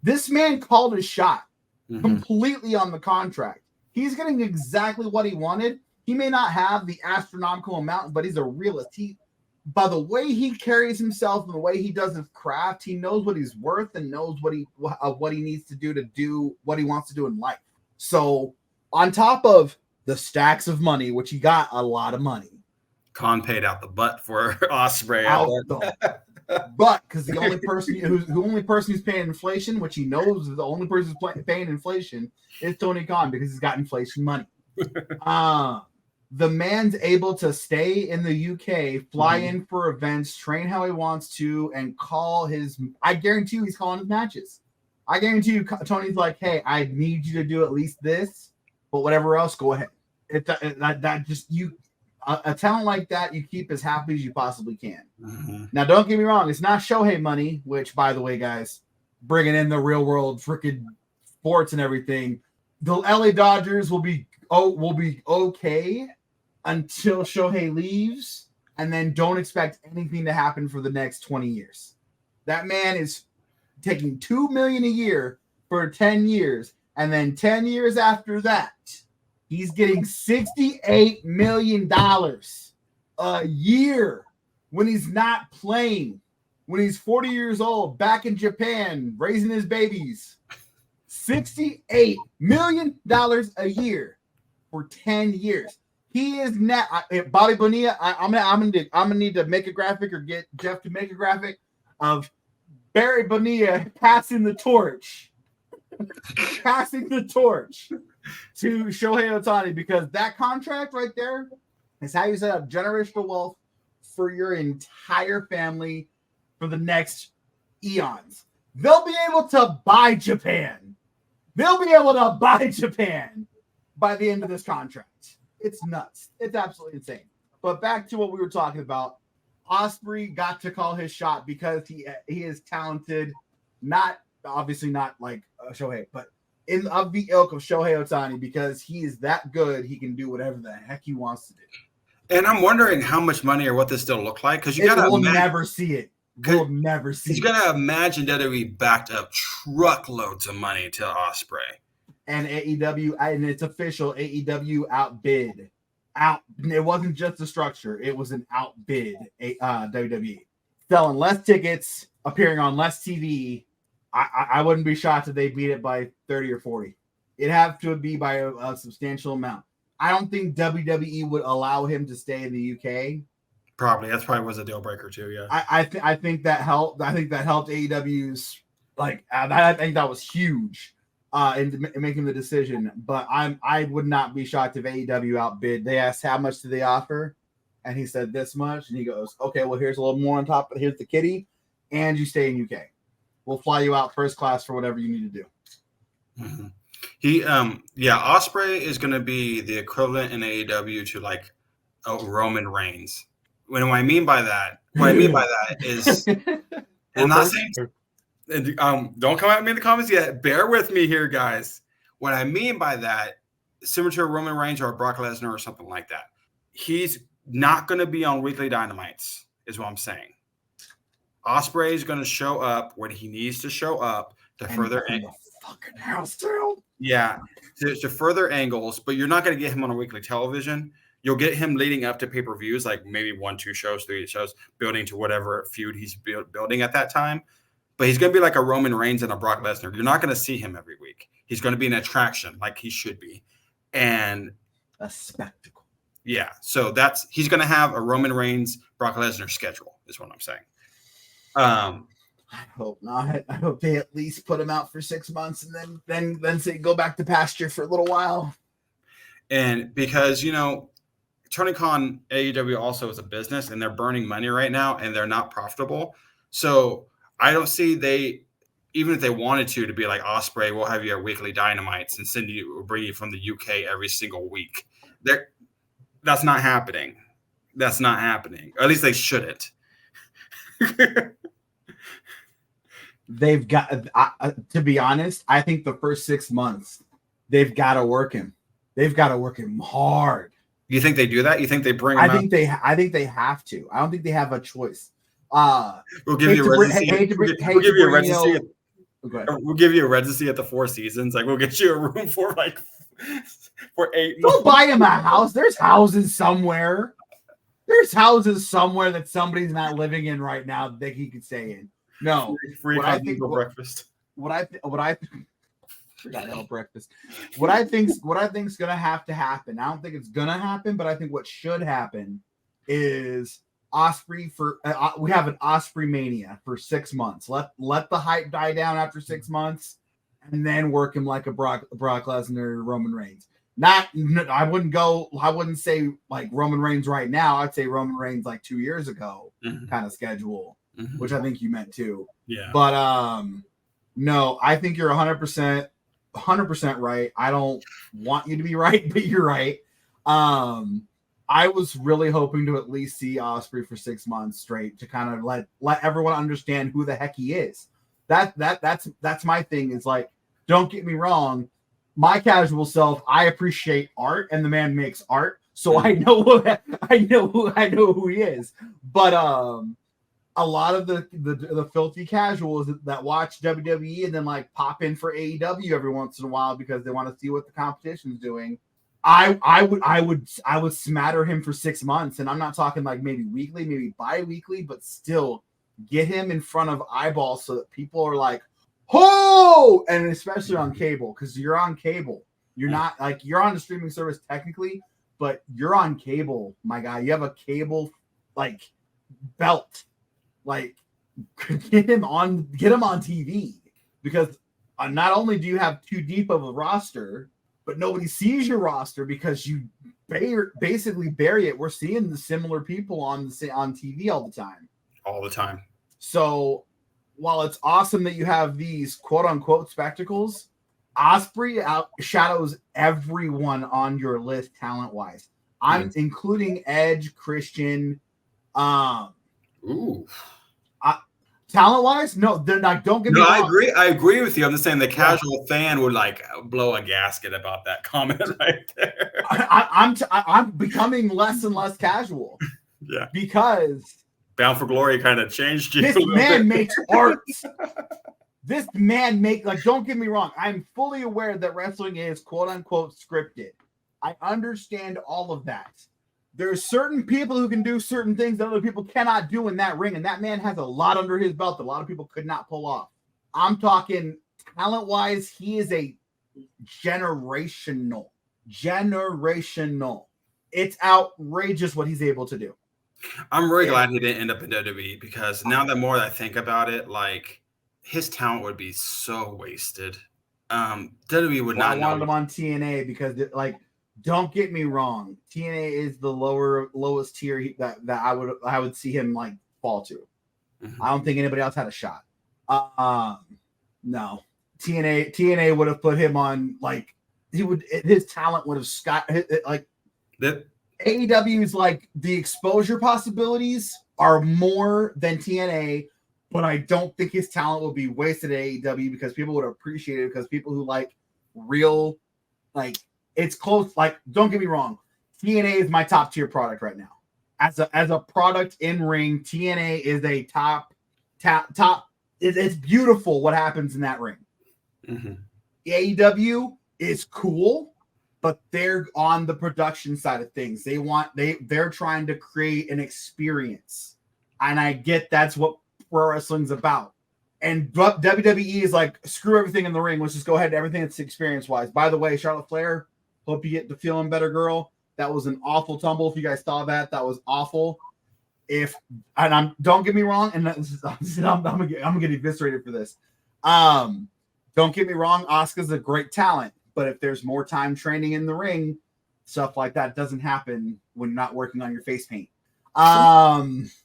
This man called his shot completely on the contract. He's getting exactly what he wanted. He may not have the astronomical amount, but he's a realist. By the way he carries himself and the way he does his craft, he knows what he's worth and knows what he needs to do what he wants to do in life. So on top of the stacks of money, which he got a lot of money. Khan paid out the butt for Ospreay. But because the only person who's paying inflation, which he knows is the only person who's paying inflation, is Tony Khan because he's got inflation money. The man's able to stay in the UK, fly in for events, train how he wants to, and call his. I guarantee you, he's calling his matches. I guarantee you, Tony's like, "Hey, I need you to do at least this, but whatever else, go ahead." A talent like that, you keep as happy as you possibly can. Now, don't get me wrong; it's not Shohei money, which, by the way, guys, bringing in the real world freaking sports and everything, the LA Dodgers will be okay until Shohei leaves, and then don't expect anything to happen for the next 20 years. That man is taking $2 million a year for 10 years, and then 10 years after that, he's getting $68 million a year when he's not playing, when he's 40 years old, back in Japan, raising his babies. $68 million a year for 10 years. He is not Bobby Bonilla. I'm gonna need to make a graphic or get Jeff to make a graphic of Barry Bonilla passing the torch to Shohei Ohtani, because that contract right there is how you set up generational wealth for your entire family for the next eons. They'll be able to buy Japan. They'll be able to buy Japan by the end of this contract. It's nuts. It's absolutely insane. But back to what we were talking about. Ospreay got to call his shot because he is talented. Obviously not like Shohei, but of the ilk of Shohei Ohtani, because he is that good, he can do whatever the heck he wants to do. And I'm wondering how much money or what this still look like, because we'll never see it. We'll never see it. You're gonna imagine WWE backed up truckloads of money to Ospreay. And AEW, and it's official, AEW outbid. It wasn't just a structure, it was an outbid WWE. Selling less tickets, appearing on less TV. I wouldn't be shocked if they beat it by 30 or 40. It'd have to be by a substantial amount. I don't think WWE would allow him to stay in the UK. That's probably was a deal breaker too. Yeah, I think that helped. I think that helped AEW's I think that was huge in making the decision. But I would not be shocked if AEW outbid. They asked how much do they offer, and he said this much, and he goes, okay, well here's a little more on top. Here's the kitty, and you stay in UK. We'll fly you out first class for whatever you need to do. Mm-hmm. Ospreay is going to be the equivalent in AEW to like a Roman Reigns. What I mean by that is, I'm not saying, don't come at me in the comments yet. Bear with me here, guys. What I mean by that, similar to a Roman Reigns or a Brock Lesnar or something like that, he's not going to be on weekly Dynamites, is what I'm saying. Ospreay is going to show up when he needs to show up to further fucking house too. Yeah, to further angles, but you're not going to get him on a weekly television. You'll get him leading up to pay-per-views, like maybe 1, 2 shows, 3 shows, building to whatever feud he's building at that time. But he's going to be like a Roman Reigns and a Brock Lesnar. You're not going to see him every week. He's going to be an attraction like he should be. And a spectacle. Yeah, so he's going to have a Roman Reigns, Brock Lesnar schedule is what I'm saying. I hope not. I hope they at least put him out for 6 months and then say go back to pasture for a little while. And because, turning on AEW also is a business and they're burning money right now and they're not profitable. So I don't see even if they wanted to be like Ospreay, we'll have you at weekly Dynamites and bring you from the UK every single week. That's not happening. That's not happening. Or at least they shouldn't. They've got, to be honest, I think the first 6 months, they've got to work him. They've got to work him hard. You think they do that? You think they bring him out? I think they have to. I don't think they have a choice. We'll give you a residency. We'll give you a residency at the Four Seasons. Like we'll get you a room for 8 months. Don't buy him a house. There's houses somewhere. There's houses somewhere that somebody's not living in right now that he could stay in. No, free breakfast. What I think's gonna have to happen. I don't think it's gonna happen, but I think what should happen is Ospreay we have an Ospreay mania for 6 months. Let the hype die down after 6 months, and then work him like a Brock Lesnar, Roman Reigns. I wouldn't say like Roman Reigns right now. I'd say Roman Reigns like 2 years ago kind of schedule, which I think you meant too. Yeah. But no, I think you're 100% right. I don't want you to be right, but you're right. I was really hoping to at least see Ospreay for 6 months straight to kind of let everyone understand who the heck he is. That's my thing. Is like, don't get me wrong. My casual self, I appreciate art, and the man makes art, so I know who he is. But a lot of the filthy casuals that watch WWE and then like pop in for AEW every once in a while because they want to see what the competition's doing. I would smatter him for 6 months, and I'm not talking like maybe weekly, maybe bi-weekly, but still get him in front of eyeballs so that people are like, oh, and especially on cable, because you're on cable. You're not like you're on the streaming service technically, but you're on cable, my guy. You have a cable like belt. Like get him on TV, because not only do you have too deep of a roster, but nobody sees your roster because you basically bury it. We're seeing the similar people on TV all the time. All the time. So while it's awesome that you have these quote unquote spectacles, Ospreay outshadows everyone on your list talent wise. I'm including Edge, Christian. Ooh. Talent wise, no, they're not. Don't get me wrong. I agree with you. I'm just saying the casual fan would like blow a gasket about that comment right there. I'm becoming less and less casual. Yeah, because Bound for Glory kind of changed you. This man makes art. This man don't get me wrong. I'm fully aware that wrestling is quote unquote scripted. I understand all of that. There's certain people who can do certain things that other people cannot do in that ring, and that man has a lot under his belt that a lot of people could not pull off. I'm talking talent-wise, he is a generational generational. It's outrageous what he's able to do. I'm really glad he didn't end up in WWE because now the more I think about it, like his talent would be so wasted. WWE would not. I wanted him on TNA because, like, don't get me wrong, TNA is the lowest tier that I would see him like fall to. Mm-hmm. I don't think anybody else had a shot. No, TNA would have put him on, like, his talent would have like that. AEW's like the exposure possibilities are more than TNA, but I don't think his talent will be wasted at AEW because people would appreciate it, because people who like real, like, it's close. Like, don't get me wrong, TNA is my top tier product right now. As a product in ring, TNA is a top. It's beautiful what happens in that ring. Mm-hmm. AEW is cool, but they're on the production side of things. They're trying to create an experience, and I get that's what pro wrestling's about. And WWE is like, screw everything in the ring. Let's just go ahead to everything that's experience wise. By the way, Charlotte Flair, hope you get to feeling better, girl. That was an awful tumble. If you guys saw that, that was awful. Don't get me wrong, and I'm gonna get eviscerated for this. Don't get me wrong, Asuka's a great talent, but if there's more time training in the ring, stuff like that doesn't happen when you're not working on your face paint.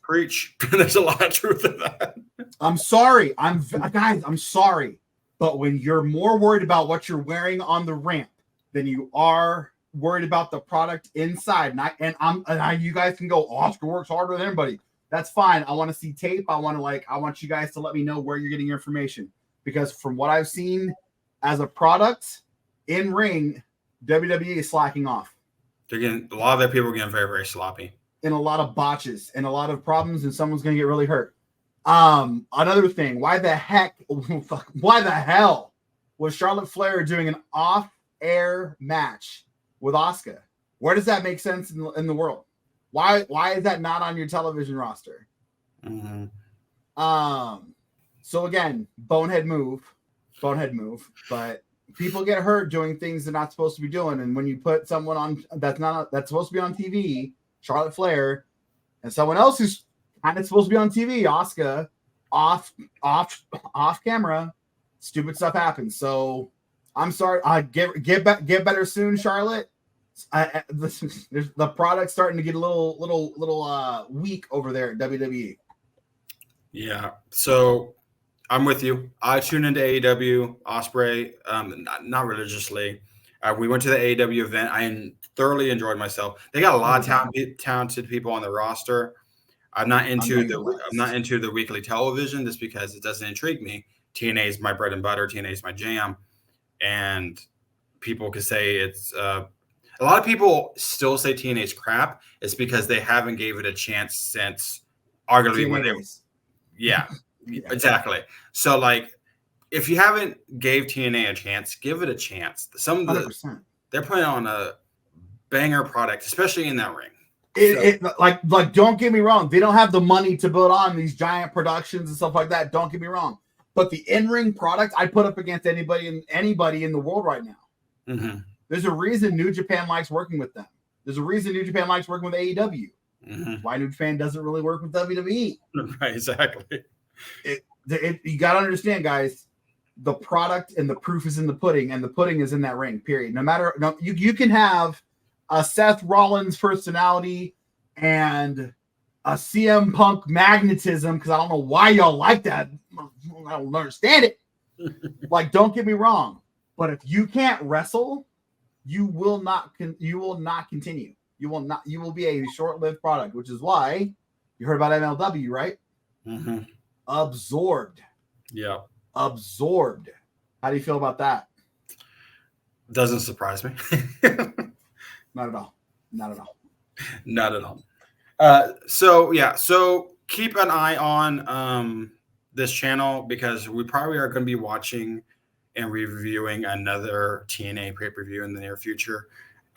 Preach. There's a lot of truth in that. I'm sorry. I'm sorry. But when you're more worried about what you're wearing on the ramp than you are worried about the product inside, you guys can go, Oscar works harder than anybody. That's fine. I want to see tape. I want you guys to let me know where you're getting your information, because from what I've seen as a product in ring, WWE is slacking off. A lot of their people are getting very, very sloppy. And a lot of botches and a lot of problems, and someone's going to get really hurt. Another thing, why the hell was Charlotte Flair doing an off-air match with Asuka? Where does that make sense in the world? Why is that not on your television roster? Mm-hmm. So again, bonehead move, but people get hurt doing things they're not supposed to be doing. And when you put someone on that's supposed to be on TV, Charlotte Flair, and someone else who's kind of supposed to be on TV, Asuka, off camera, stupid stuff happens. So I'm sorry. Get better soon, Charlotte. The product's starting to get a little weak over there at WWE. Yeah. So I'm with you. I tune into AEW, Ospreay, not religiously. We went to the AEW event. I thoroughly enjoyed myself. They got a lot of talented people on the roster. I'm not into the weekly television just because it doesn't intrigue me. TNA is my bread and butter. TNA is my jam, and people could say it's. A lot of people still say TNA is crap. It's because they haven't gave it a chance since arguably when they. Yeah, exactly. So like, if you haven't gave TNA a chance, give it a chance. They're putting on a banger product, especially in that ring. Like don't get me wrong, they don't have the money to build on these giant productions and stuff like that. Don't get me wrong, but the in-ring product I put up against anybody in the world right now. Mm-hmm. There's a reason New Japan likes working with them. There's a reason New Japan likes working with AEW. Mm-hmm. Why New Japan doesn't really work with WWE? Right, exactly. You got to understand, guys. The product and the proof is in the pudding, and the pudding is in that ring. Period. You can have a Seth Rollins personality and a CM Punk magnetism, because I don't know why y'all like that. I don't understand it. Like, don't get me wrong, but if you can't wrestle, you will not continue. You will be a short-lived product, which is why you heard about MLW, right? Mm-hmm. Absorbed. Yeah. Absorbed. How do you feel about that? Doesn't surprise me. Not at all. Not at all. Not at all. So keep an eye on this channel, because we probably are going to be watching and reviewing another TNA pay-per-view in the near future.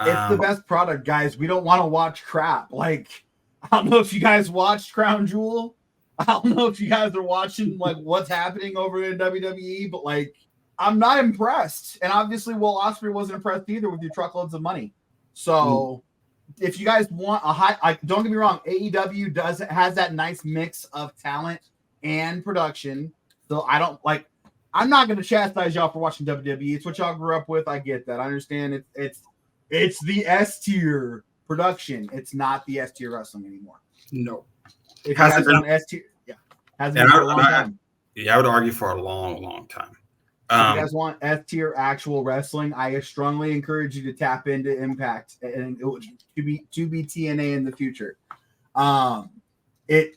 It's the best product, guys. We don't want to watch crap. Like, I don't know if you guys watched Crown Jewel. I don't know if you guys are watching like what's happening over in WWE, but like, I'm not impressed. And obviously, Will Ospreay wasn't impressed either with your truckloads of money. So if you guys want a high, don't get me wrong, AEW has that nice mix of talent and production. So I'm not going to chastise y'all for watching WWE. It's what y'all grew up with. I get that. I understand it's the S tier production. It's not the S tier wrestling anymore. No. If you guys want S tier, hasn't been for a long time. Yeah, I would argue for a long, long time. If you guys want S tier actual wrestling, I strongly encourage you to tap into Impact and to be TNA in the future. It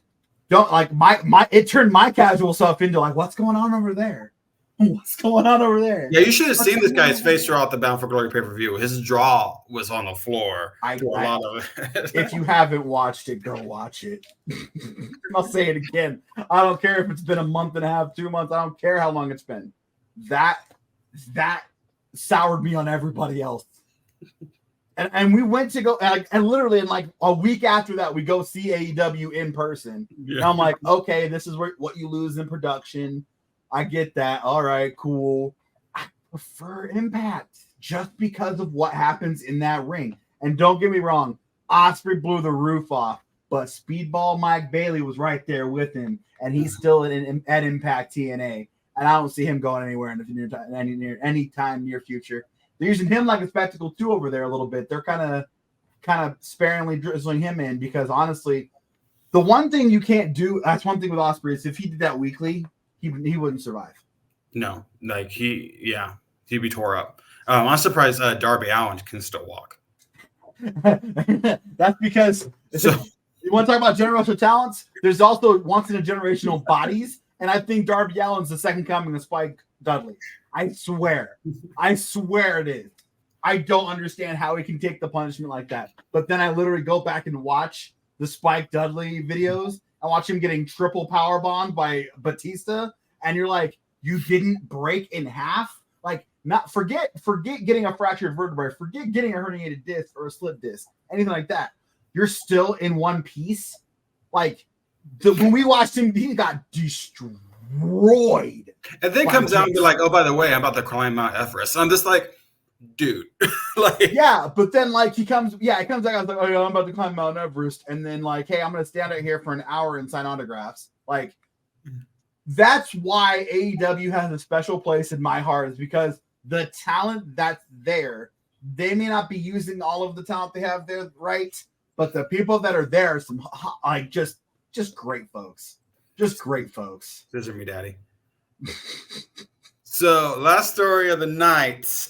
turned my casual self into like, what's going on over there? What's going on over there? Yeah, you should have seen this guy's face throughout the Bound for Glory pay-per-view. His jaw was on the floor. If you haven't watched it, go watch it. I'll say it again. I don't care if it's been a month and a half, 2 months. I don't care how long it's been. That soured me on everybody else. And we went to go and literally in like a week after that, we go see AEW in person. Yeah. And I'm like, okay, this is what you lose in production. I get that. All right, cool. I prefer Impact just because of what happens in that ring. And don't get me wrong, Ospreay blew the roof off, but Speedball Mike Bailey was right there with him, and he's still at Impact TNA. And I don't see him going anywhere in the anytime near future. They're using him like a spectacle too over there a little bit. They're kind of sparingly drizzling him in because honestly, the one thing you can't do, that's one thing with Ospreay, is if he did that weekly, he wouldn't survive. No, like he'd be tore up. I'm surprised Darby Allin can still walk. That's because you want to talk about generational talents? There's also once in a generational bodies, and I think Darby Allin's the second coming of Spike Dudley. I swear it is. I don't understand how he can take the punishment like that. But then I literally go back and watch the Spike Dudley videos. I watch him getting triple powerbombed by Batista, and you're like, you didn't break in half? Like, not forget getting a fractured vertebrae, forget getting a herniated disc or a slip disc, anything like that. You're still in one piece. Like, when we watched him, he got destroyed. And then comes out and be like, oh, by the way, I'm about to climb Mount Everest. I'm just like, dude. But then like he comes back. I was like, oh yeah, I'm about to climb Mount Everest, and then like, hey, I'm gonna stand out here for an hour and sign autographs. Like, that's why AEW has a special place in my heart, is because the talent that's there, they may not be using all of the talent they have there, right? But the people that are there are some like just great folks. Just great folks. Those are me, daddy. So, last story of the night.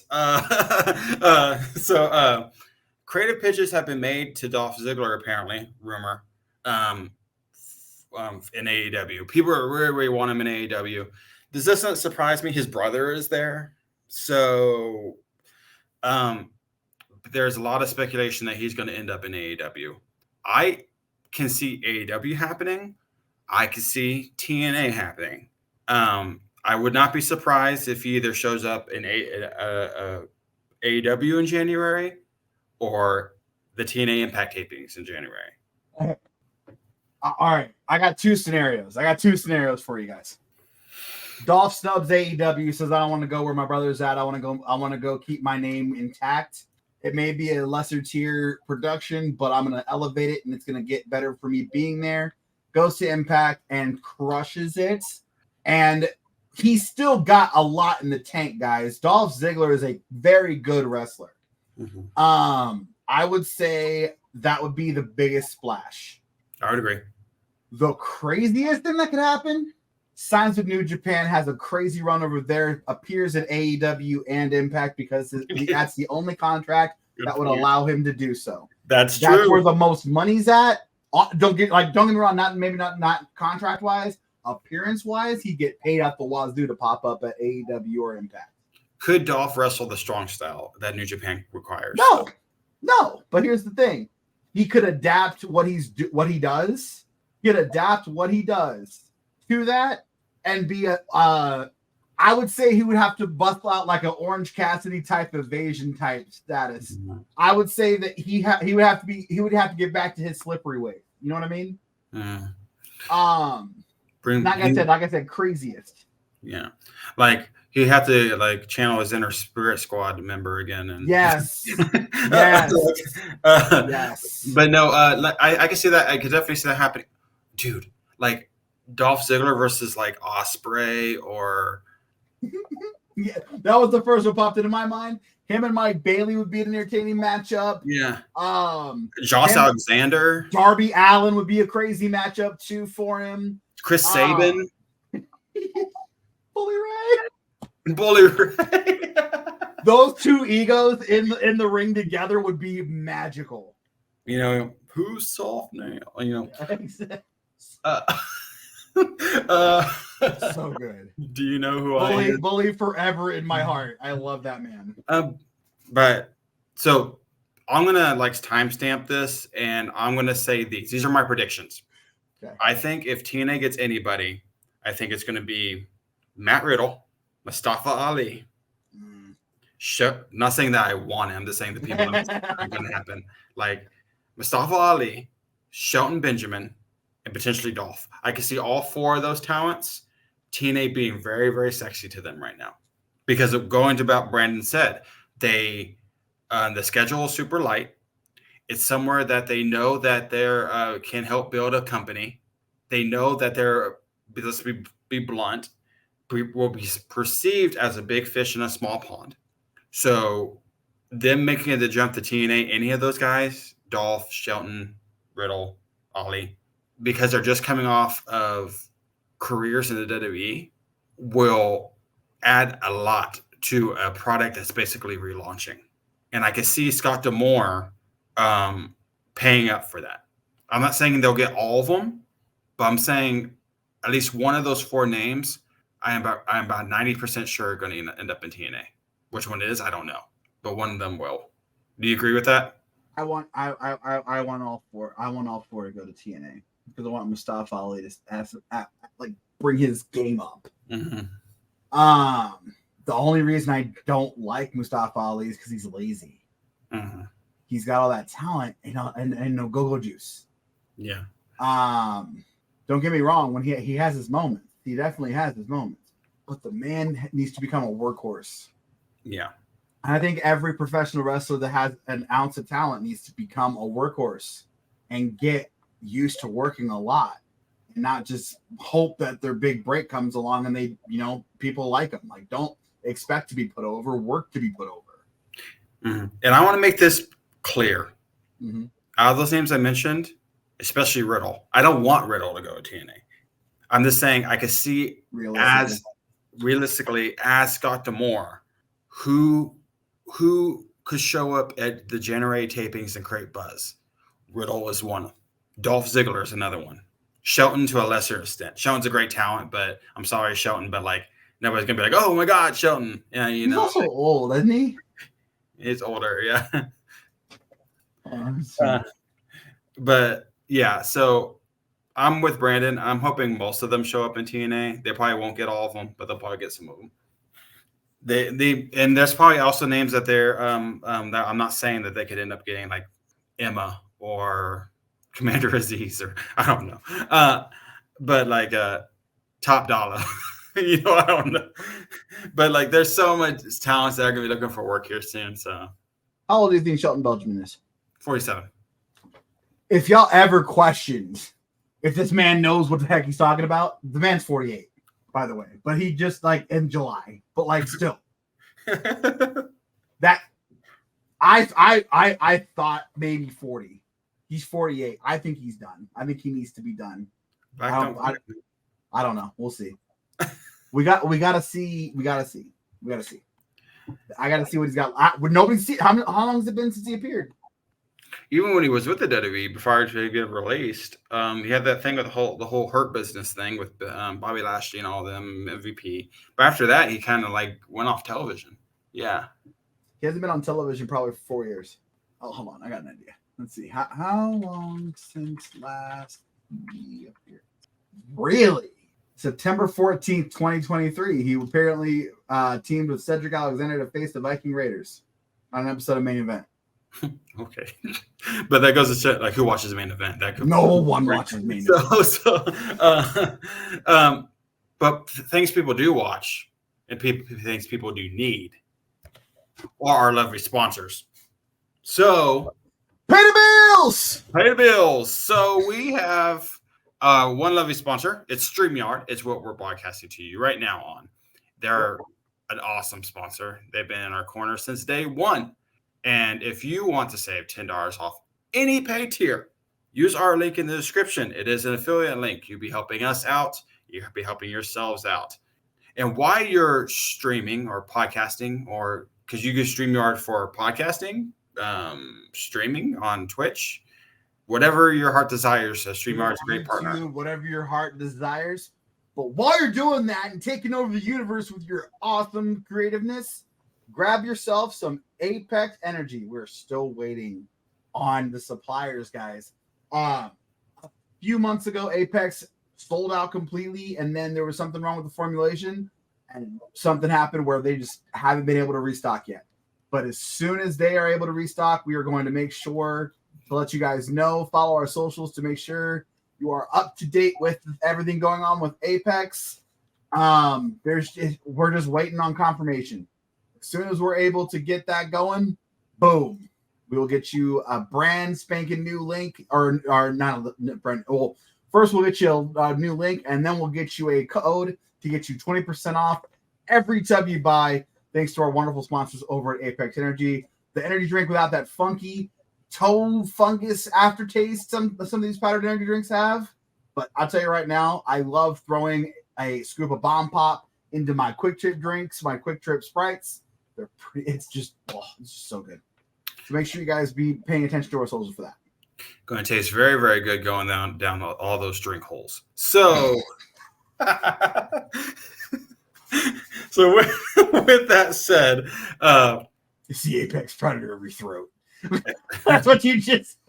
Creative pitches have been made to Dolph Ziggler, apparently, rumor, in AEW. People really want him in AEW. Does this not surprise me? His brother is there. So, there's a lot of speculation that he's going to end up in AEW. I can see AEW happening. I can see TNA happening. I would not be surprised if he either shows up in AEW in January or the TNA Impact tapings in January. All right. I got two scenarios for you guys. Dolph snubs AEW, says, I don't want to go where my brother's at. I want to go keep my name intact. It may be a lesser tier production, but I'm going to elevate it, and it's going to get better for me being there. Goes to Impact and crushes it. And he's still got a lot in the tank, guys. Dolph Ziggler is a very good wrestler. Mm-hmm. I would say that would be the biggest splash. I would agree. The craziest thing that could happen, signs with New Japan, has a crazy run over there, appears at AEW and Impact because that's the only contract that would allow him to do so. That's true. That's where the most money's at. Don't get me wrong, not contract wise, appearance wise, he'd get paid out the wazoo to pop up at AEW or Impact. Could Dolph wrestle the strong style that New Japan requires? No. But here's the thing: he could adapt what he does. He could adapt what he does to that and be I would say he would have to bust out like an Orange Cassidy type evasion type status. Mm-hmm. I would say that he would have to get back to his slippery way. You know what I mean? Mm-hmm. Like I said, craziest. Yeah. Like He had to like channel his inner Spirit Squad member again, and Yes, yes, yes. But no, I can see that. I could definitely see that happening, dude. Like Dolph Ziggler versus like Ospreay, or Yeah, that was the first one popped into my mind. Him and Mike Bailey would be an entertaining matchup. yeah, Josh Alexander, Darby Allin would be a crazy matchup too for him. Chris Sabin, Bully Ray. Bully Ray. Those two egos in the ring together would be magical. You know, who's soft now? You know, so good. Do you know who I am? Bully forever in my heart. I love that man. But so I'm gonna like timestamp this, and I'm gonna say these. These are my predictions. Okay. I think if TNA gets anybody, I think it's gonna be Matt Riddle, Mustafa Ali. Not saying that I want him, just saying the people are going to happen. Like Mustafa Ali, Shelton Benjamin, and potentially Dolph. I can see all four of those talents, TNA being very, very sexy to them right now. Because of going to about Brandon said, the schedule is super light. It's somewhere that they know that they can help build a company. They know that let's be blunt, will be perceived as a big fish in a small pond. So them making the jump to TNA, any of those guys, Dolph, Shelton, Riddle, Ollie, because they're just coming off of careers in the WWE, will add a lot to a product that's basically relaunching. And I can see Scott D'Amore paying up for that. I'm not saying they'll get all of them, but I'm saying at least one of those four names, I'm about 90% sure are going to end up in TNA. Which one it is, I don't know, but one of them will. Do you agree with that? I want all four. I want all four to go to TNA because I want Mustafa Ali to bring his game up. Mm-hmm. The only reason I don't like Mustafa Ali is because he's lazy. Mm-hmm. He's got all that talent and no go-go juice. Yeah. Don't get me wrong. When he has his moments, he definitely has his moments. But the man needs to become a workhorse. Yeah. I think every professional wrestler that has an ounce of talent needs to become a workhorse and get used to working a lot and not just hope that their big break comes along and they, people like them. Like, don't expect to be put over, work to be put over. Mm-hmm. And I want to make this clear. Mm-hmm. Out of those names I mentioned, especially Riddle, I don't want Riddle to go to TNA. I'm just saying I could see realistically as Scott D'Amore, who could show up at the January tapings and create buzz. Riddle is one. Dolph Ziggler is another one. Shelton to a lesser extent. Shelton's a great talent, but I'm sorry, Shelton, but like nobody's gonna be like, oh my God, Shelton. Yeah, He's also old, isn't he? He's older, yeah. But yeah, so I'm with Brandon. I'm hoping most of them show up in TNA. They probably won't get all of them, but they'll probably get some of them. And there's probably also names that they're that I'm not saying that they could end up getting, like Emma or Commander Aziz, or I don't know, but like Top Dollar, I don't know, but like there's so much talents that are gonna be looking for work here soon. So how old do you think Shelton Benjamin is? 47. If y'all ever questioned if this man knows what the heck he's talking about, the man's 48. By the way, but he just like in July, but like still that I thought maybe 40. He's 48. I think he's done. I think he needs to be done. I don't know. We'll see. We gotta see. I gotta see what he's got. Nobody see how long has it been since he appeared? Even when he was with the WWE before he get released, he had that thing with the whole Hurt Business thing with Bobby Lashley and all them, MVP. But after that, he kind of like went off television. Yeah, he hasn't been on television probably for 4 years. Oh, hold on, I got an idea. Let's see how long since last he appeared. Really, September 14th, 2023. He apparently teamed with Cedric Alexander to face the Viking Raiders on an episode of Main Event. Okay, but that goes to show, like, who watches the Main Event? No one watches Main Event. But things people do watch and things people do need are our lovely sponsors. So pay the bills. Pay the bills. So we have one lovely sponsor. It's StreamYard. It's what we're broadcasting to you right now on. They're an awesome sponsor. They've been in our corner since day one. And if you want to save $10 off any pay tier, use our link in the description. It is an affiliate link. You'll be helping us out. You'll be helping yourselves out. And while you're streaming or podcasting, or because you use StreamYard for podcasting, streaming on Twitch, whatever your heart desires, StreamYard is a great partner. Whatever your heart desires. But while you're doing that and taking over the universe with your awesome creativeness, grab yourself some Apex Energy. We're still waiting on the suppliers, guys. A few months ago, Apex sold out completely, and then there was something wrong with the formulation, and something happened where they just haven't been able to restock yet. But as soon as they are able to restock, we are going to make sure to let you guys know. Follow our socials to make sure you are up to date with everything going on with Apex. We're just waiting on confirmation. As soon as we're able to get that going, boom, we will get you a brand spanking new link, or not a brand. Well, first we'll get you a new link, and then we'll get you a code to get you 20% off every tub you buy. Thanks to our wonderful sponsors over at Apex Energy. The energy drink without that funky toe fungus aftertaste some of these powdered energy drinks have. But I'll tell you right now, I love throwing a scoop of Bomb Pop into my Quick Trip drinks, my Quick Trip Sprites. It's just so good. So make sure you guys be paying attention to our socials for that. Going to taste very, very good going down all those drink holes. So, so with that said, it's the Apex Predator of your throat. That's what you just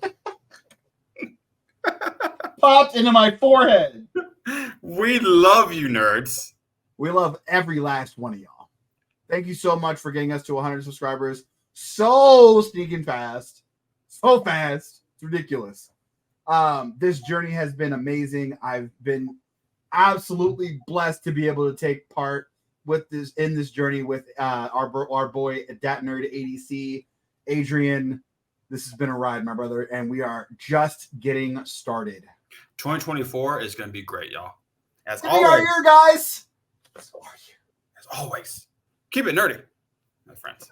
popped into my forehead. We love you, nerds. We love every last one of y'all. Thank you so much for getting us to 100 subscribers so sneaking fast. So fast. It's ridiculous. This journey has been amazing. I've been absolutely blessed to be able to take part with this journey with our boy Dat Nerd ADC, Adrian. This has been a ride, my brother, and we are just getting started. 2024 is going to be great, y'all. As always, our year, guys. So are you. As always, keep it nerdy, my friends.